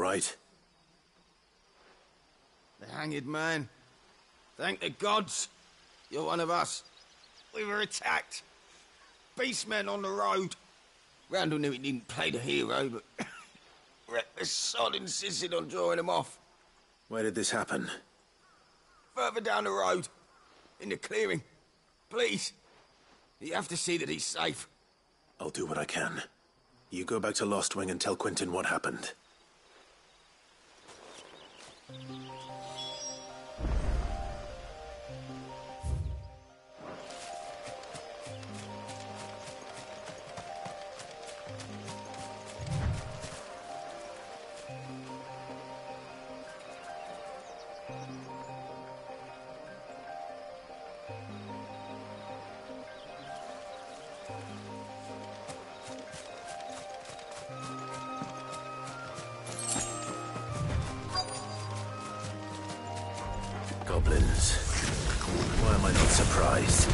S2: right?
S7: The hanged man. Thank the gods. You're one of us. We were attacked. Beastmen on the road. Randall knew he didn't play the hero, but reckless sod insisted on drawing him off.
S2: Where did this happen?
S7: Further down the road. In the clearing. Please. You have to see that he's safe.
S2: I'll do what I can. You go back to Lost Wing and tell Quentin what happened. Goblins. Why am I not surprised?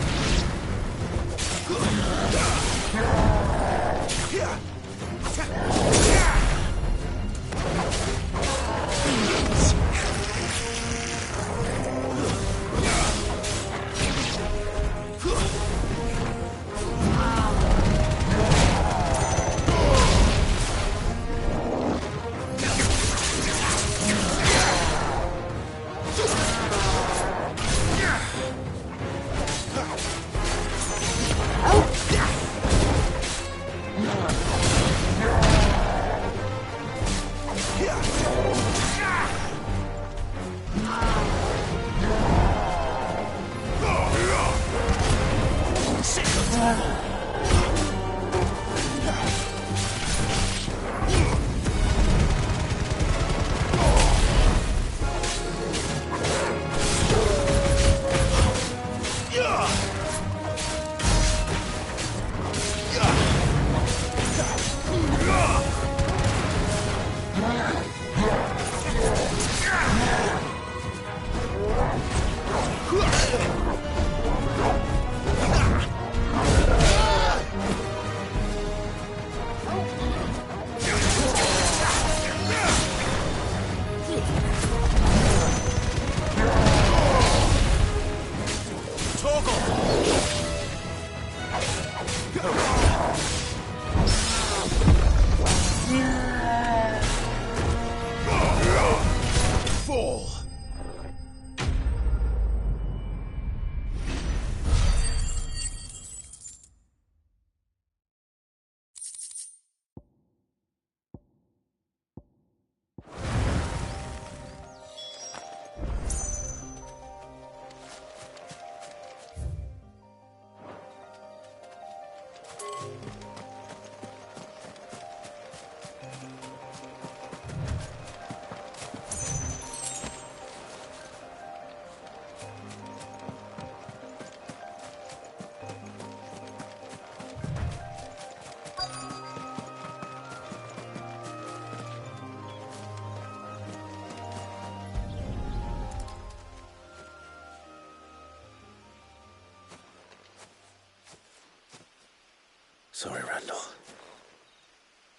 S2: Sorry, Randall.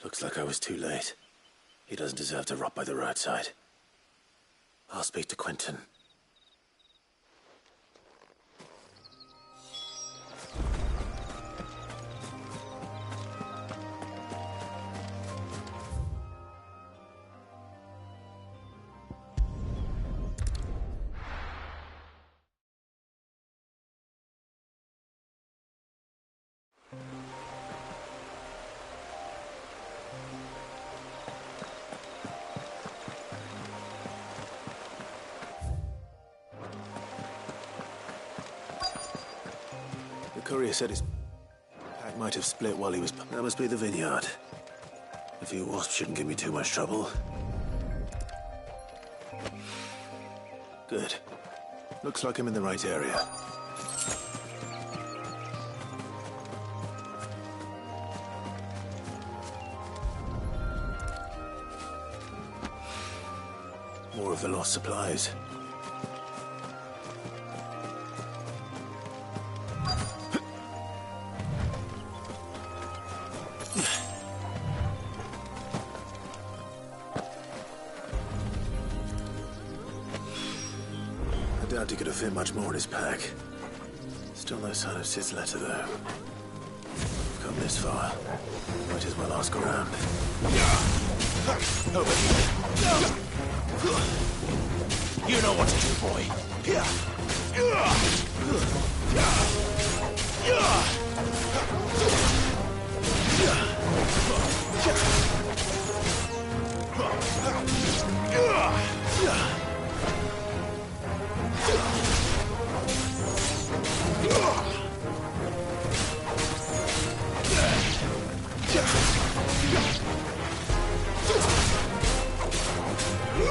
S2: Looks like I was too late. He doesn't deserve to rot by the roadside. I'll speak to Quentin. The courier said his pack might have split while he was... That must be the vineyard. A few wasps shouldn't give me too much trouble. Good. Looks like I'm in the right area. More of the lost supplies. Doubt he could have fit much more in his pack. Still no sign of Sid's letter, though. We've come this far. Might as well ask around. Over here. You know what to do, boy.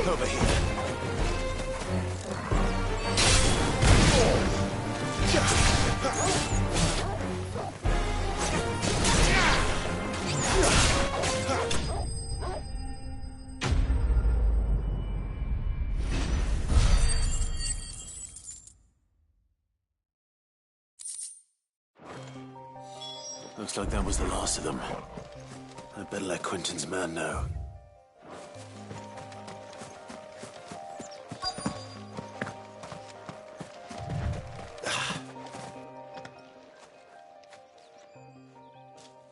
S2: Over here. Looks like that was the last of them. I'd better let Quentin's man know.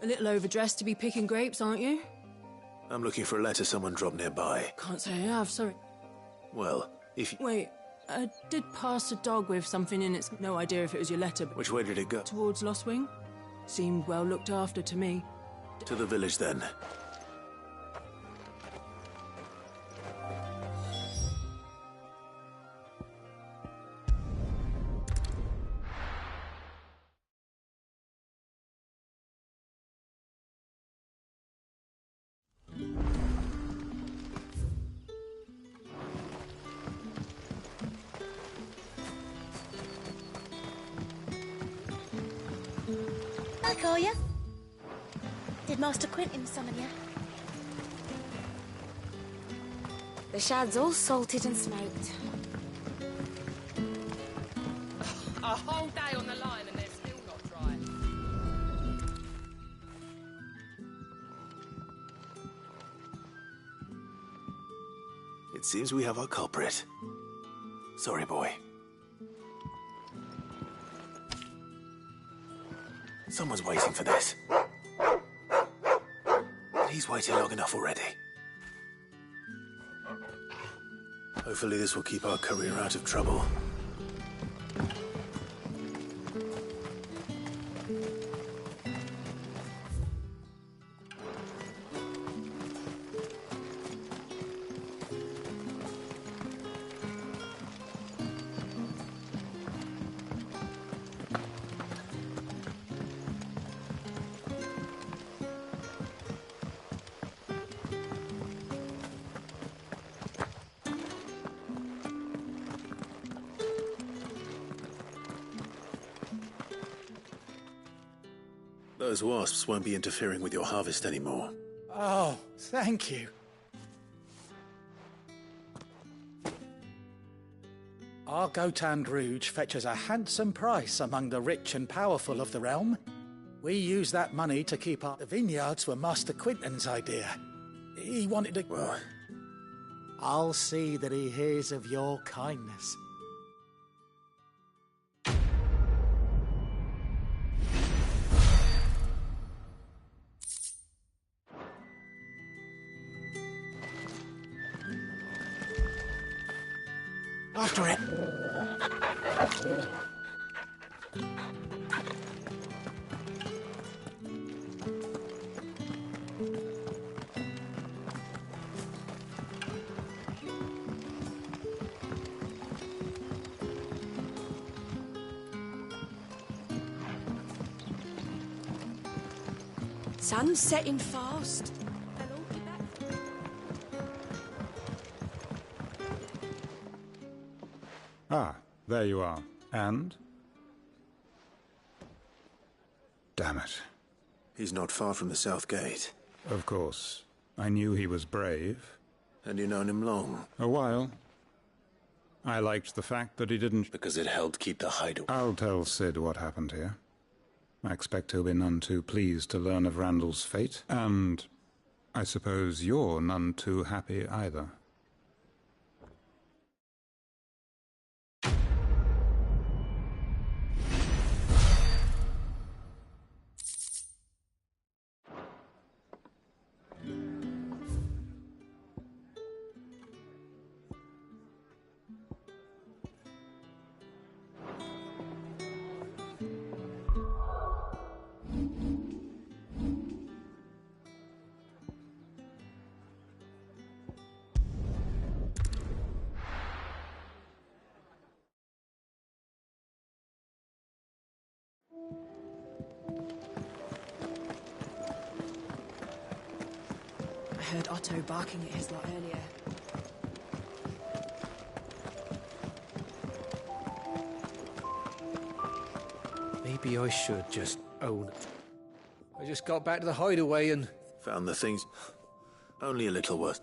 S4: A little overdressed to be picking grapes, aren't you?
S2: I'm looking for a letter someone dropped nearby.
S4: Can't say I have, sorry.
S2: Well, if you...
S4: Wait, I did pass a dog with something in it. No idea if it was your letter, but...
S2: Which way did it go?
S4: Towards Lost Wing. Seemed well looked after to me.
S2: To the village, then.
S5: Hi, Koya. Did Master Quentin summon you?
S23: The shad's all salted and smoked.
S15: A whole day on the line and they're still not dry.
S2: It seems we have our culprit. Sorry, boy. Someone's waiting for this. And he's waited long enough already. Hopefully this will keep our career out of trouble. Those wasps won't be interfering with your harvest anymore.
S13: Oh, thank you. Our Gotand Rouge fetches a handsome price among the rich and powerful of the realm. We use that money to keep up. The vineyards were Master Quentin's idea. He wanted to...
S2: Well,
S13: I'll see that he hears of your kindness. After it.
S16: Sun's setting fast.
S20: Ah, there you are. And? Damn it.
S2: he's not far from the South Gate.
S20: Of course. I knew he was brave.
S2: And you known him long?
S20: A while. I liked the fact that he didn't...
S2: Because it helped keep the hideaway.
S20: I'll tell Sid what happened here. I expect he'll be none too pleased to learn of Randall's fate. And I suppose you're none too happy either.
S6: heard Otto barking at his lot earlier.
S2: Maybe I should just own it. I just got back to the hideaway and...
S21: Found the things. Only a little worse.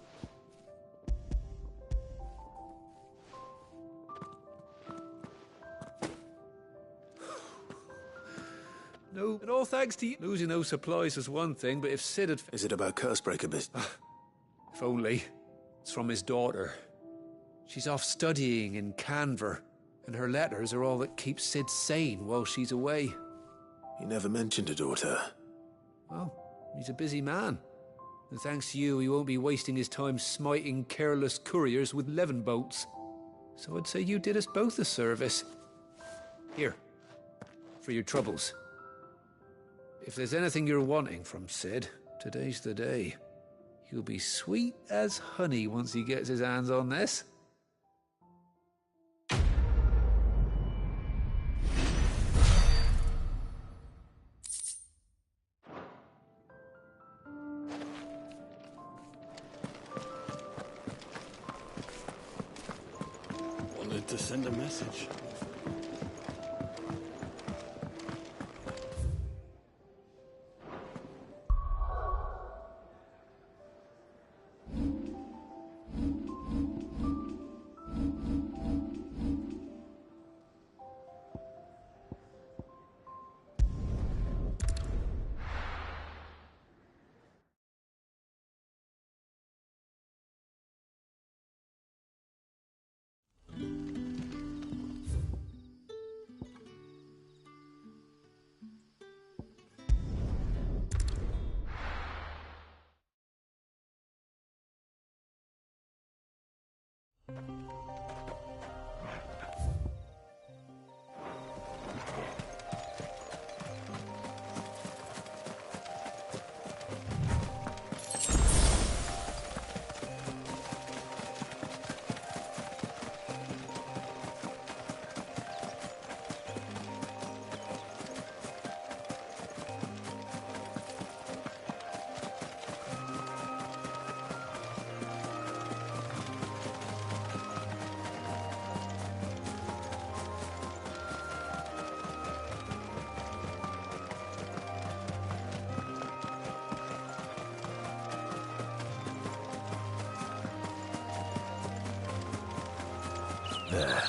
S2: No, and all thanks to you. Losing those supplies was one thing, but if Sid had...
S21: Is it about Cursebreaker business?
S2: If only. It's from his daughter. She's off studying in Canver, and her letters are all that keeps Sid sane while she's away.
S21: He never mentioned a daughter.
S2: Well, he's a busy man. And thanks to you, he won't be wasting his time smiting careless couriers with levin bolts. So I'd say you did us both a service. Here, for your troubles. If there's anything you're wanting from Sid, today's the day. He'll be sweet as honey once he gets his hands on this.
S1: Wanted to send a message.
S21: There.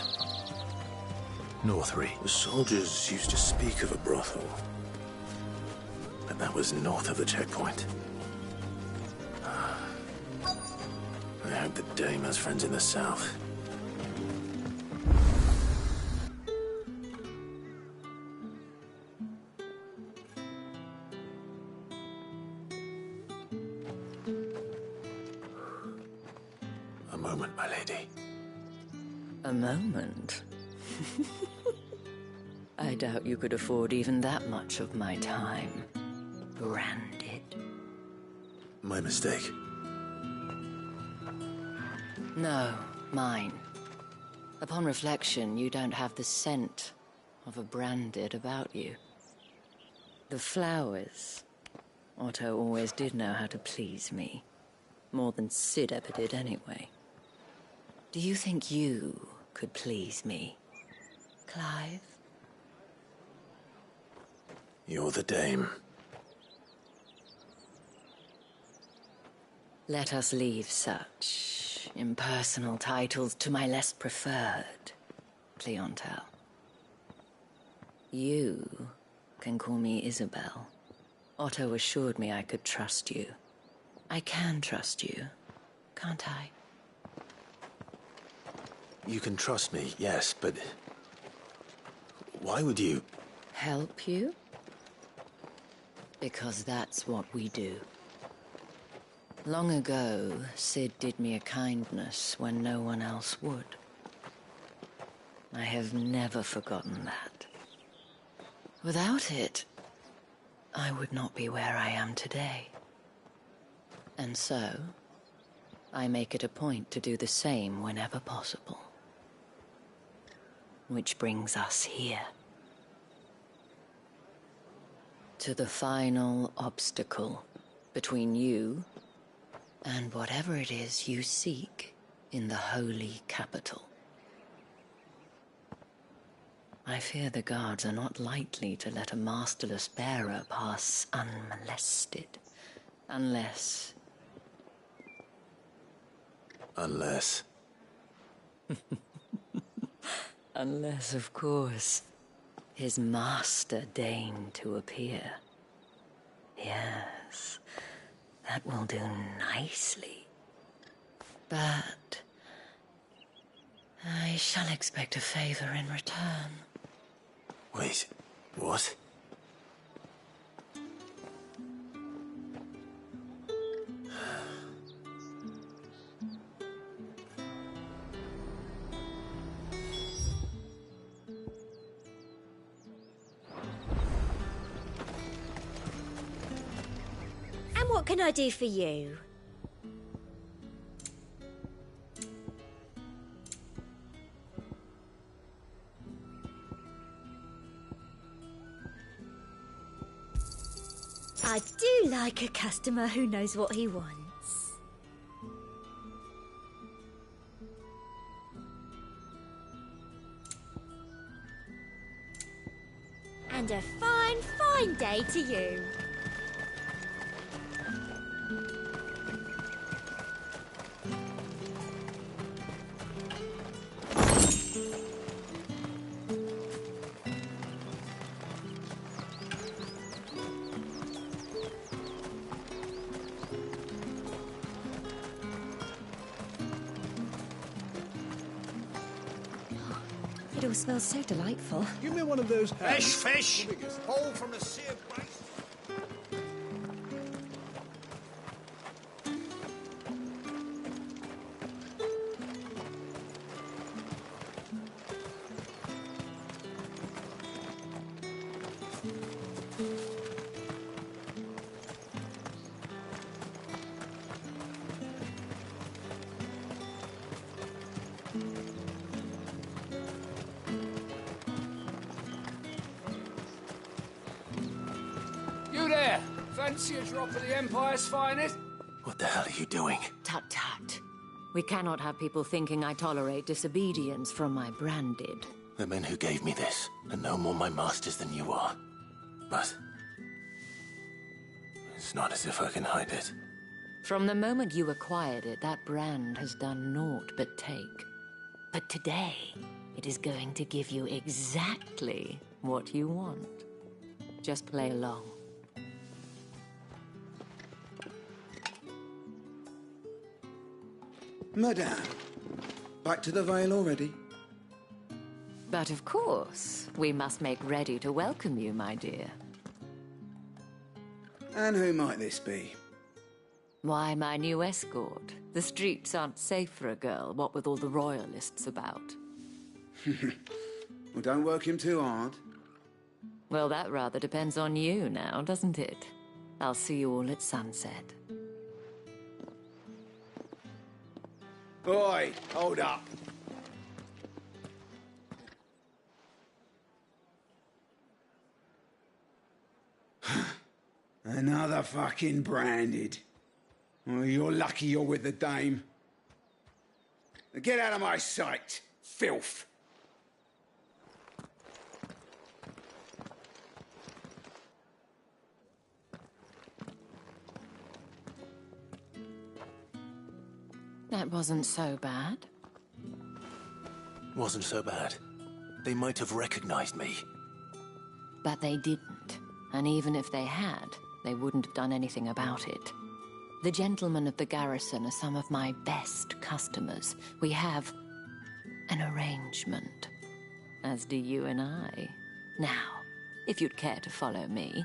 S21: Northry. The soldiers used to speak of a brothel. But that was north of the checkpoint. I hope the dame has friends in the south. A moment, my lady.
S12: A moment? I doubt you could afford even that much of my time. Branded.
S21: My mistake.
S12: No, mine. Upon reflection, you don't have the scent of a branded about you. The flowers. Otto always did know how to please me. More than Sid ever did anyway. Do you think you could please me, Clive?
S21: You're the dame.
S12: Let us leave such impersonal titles to my less preferred clientele. You can call me Isabel. Otto assured me I could trust you. I can trust you, can't I?
S21: You can trust me, yes, but... why would you...
S12: Help you? Because that's what we do. Long ago, Sid did me a kindness when no one else would. I have never forgotten that. Without it, I would not be where I am today. And so, I make it a point to do the same whenever possible. Which brings us here. To the final obstacle between you And whatever it is you seek in the holy capital. I fear the guards are not likely to let a masterless bearer pass unmolested. Unless...
S2: Unless...
S12: Unless, of course, his master deigned to appear. Yes, that will do nicely. But... I shall expect a favor in return.
S2: Wait, what?
S23: And what can I do for you? I do like a customer who knows what he wants. And a fine, fine day to you. It all smells so delightful.
S11: Give me one of those hands.
S7: Fish! Haul from the sea of grace.
S14: You there! Fancy a drop of the Empire's finest?
S2: What the hell are you doing?
S12: Tut tut. We cannot have people thinking I tolerate disobedience from my branded.
S2: The men who gave me this are no more my masters than you are. But... it's not as if I can hide it.
S12: From the moment you acquired it, that brand has done naught but take. But today, it is going to give you exactly what you want. Just play along.
S17: Madame, back to the Vale already?
S12: But of course, we must make ready to welcome you, my dear.
S17: And who might this be?
S12: Why, my new escort. The streets aren't safe for a girl, what with all the royalists about.
S17: Well, don't work him too hard.
S12: Well, that rather depends on you now, doesn't it? I'll see you all at sunset.
S17: Oi, hold up. Another fucking branded. Oh, you're lucky you're with the dame. Get out of my sight, filth.
S12: That wasn't so bad.
S2: Wasn't so bad. They might have recognized me.
S12: But they didn't. And even if they had, they wouldn't have done anything about it. The gentlemen of the garrison are some of my best customers. We have an arrangement, as do you and I. Now, if you'd care to follow me,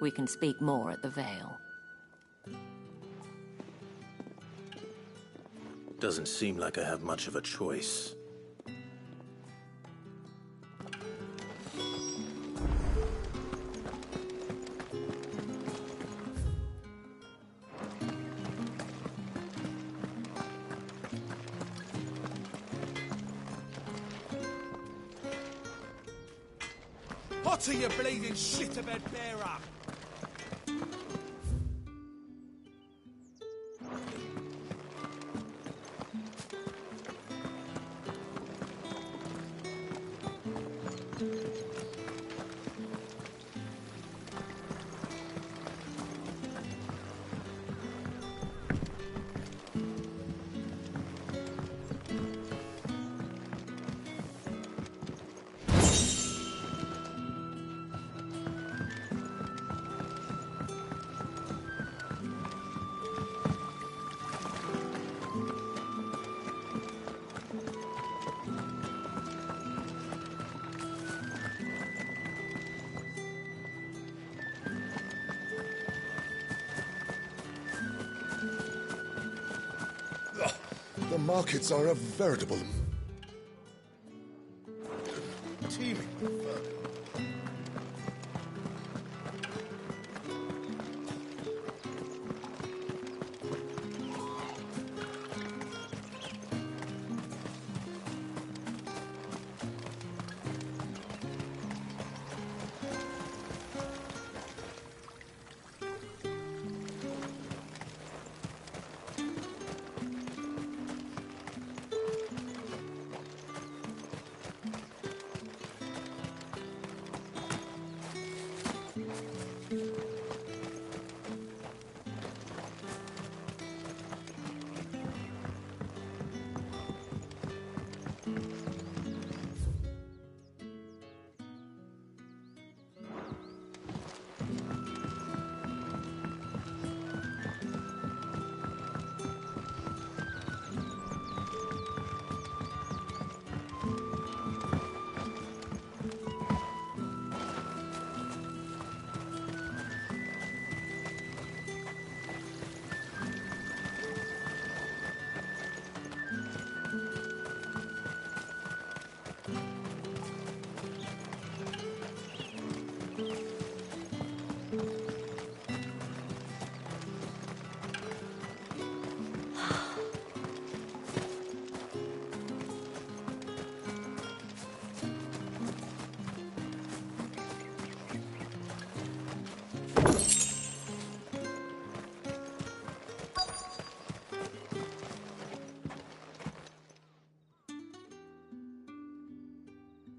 S12: we can speak more at the Vale.
S2: Doesn't seem like I have much of a choice.
S11: What are you bleeding shitabed bearer?
S3: The markets are a veritable... teeming with vermin.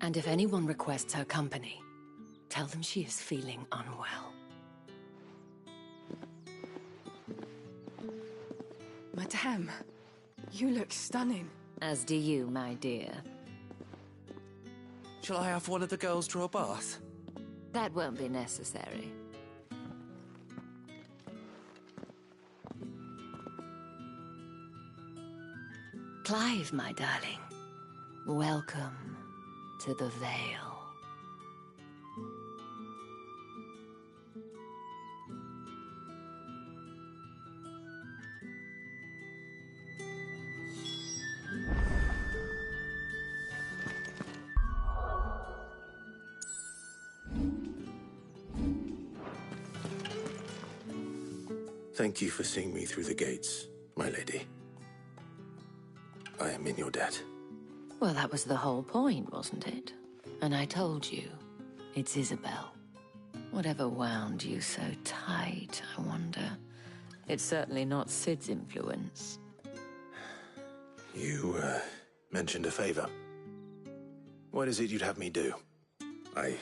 S12: And if anyone requests her company, tell them she is feeling unwell.
S19: Madame, you look stunning.
S12: As do you, my dear.
S10: Shall I have one of the girls draw a bath?
S12: That won't be necessary. Clive, my darling. Welcome to the Vale.
S2: Thank you for seeing me through the gates, my lady. I am in your debt.
S12: Well, that was the whole point, wasn't it? And I told you, it's Isabel. Whatever wound you so tight, I wonder. It's certainly not Sid's influence.
S2: You, mentioned a favor. What is it you'd have me do? I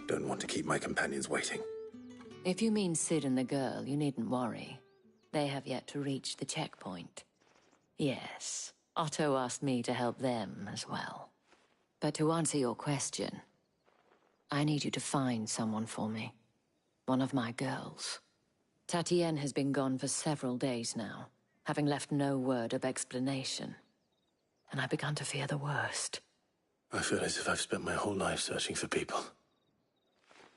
S2: don't want to keep my companions waiting.
S12: If you mean Sid and the girl, you needn't worry. They have yet to reach the checkpoint. Yes, Otto asked me to help them as well. But to answer your question, I need you to find someone for me. One of my girls. Tatienne has been gone for several days now, having left no word of explanation. And I've begun to fear the worst.
S2: I feel as if I've spent my whole life searching for people.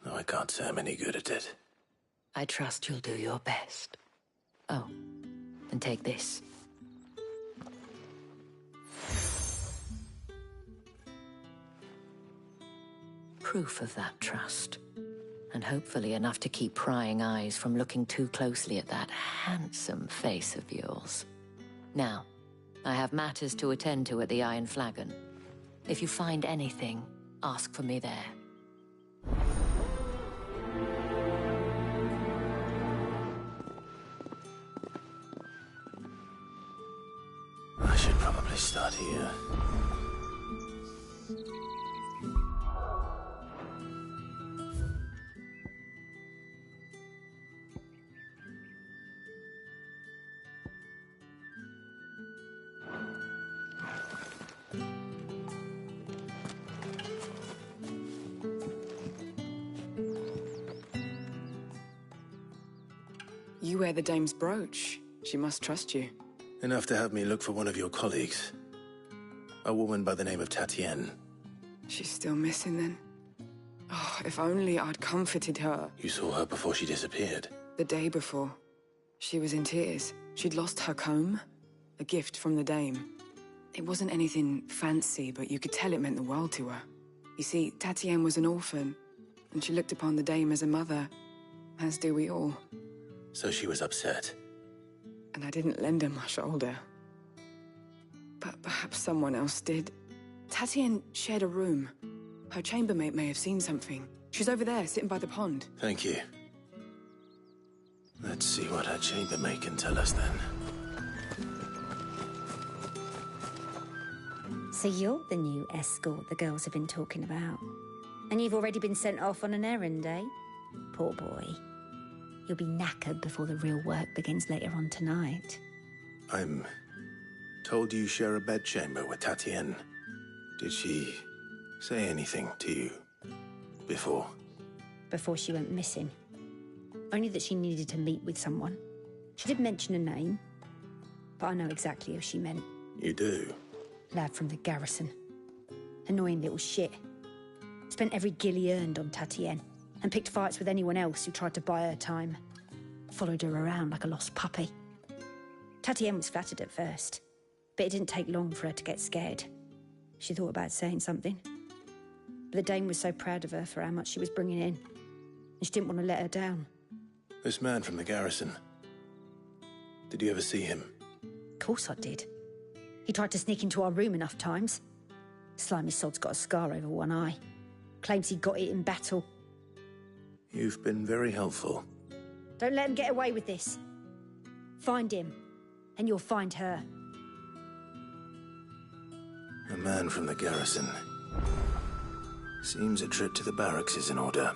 S2: Though I can't say I'm any good at it.
S12: I trust you'll do your best. Oh, and take this. Proof of that trust. And hopefully enough to keep prying eyes from looking too closely at that handsome face of yours. Now, I have matters to attend to at the Iron Flagon. If you find anything, ask for me there.
S2: I should probably start here.
S19: You wear the dame's brooch. She must trust you.
S2: Enough to have me look for one of your colleagues. A woman by the name of Tatienne.
S19: She's still missing then. Oh, if only I'd comforted her.
S2: You saw her before she disappeared.
S19: The day before. She was in tears. She'd lost her comb. A gift from the Dame. It wasn't anything fancy, but you could tell it meant the world to her. You see, Tatienne was an orphan, and she looked upon the Dame as a mother, as do we all.
S2: So she was upset.
S19: And I didn't lend her my shoulder. But perhaps someone else did. Tatienne shared a room. Her chambermaid may have seen something. She's over there, sitting by the pond.
S2: Thank you. Let's see what her chambermaid can tell us then.
S23: So you're the new escort the girls have been talking about. And you've already been sent off on an errand, eh? Poor boy. You'll be knackered before the real work begins later on tonight.
S2: I'm told you share a bedchamber with Tatienne. Did she say anything to you before?
S23: Before she went missing. Only that she needed to meet with someone. She did mention a name, but I know exactly who she meant.
S2: You do?
S23: Lad from the garrison. Annoying little shit. Spent every gil he earned on Tatienne, and picked fights with anyone else who tried to buy her time. Followed her around like a lost puppy. Tatienne was flattered at first, but it didn't take long for her to get scared. She thought about saying something. But the Dame was so proud of her for how much she was bringing in, and she didn't want to let her down.
S2: This man from the garrison. Did you ever see him?
S23: Of course I did. He tried to sneak into our room enough times. Slimy sod's got a scar over one eye. Claims he got it in battle.
S2: You've been very helpful.
S23: Don't let him get away with this. Find him, and you'll find her.
S2: A man from the garrison. Seems a trip to the barracks is in order.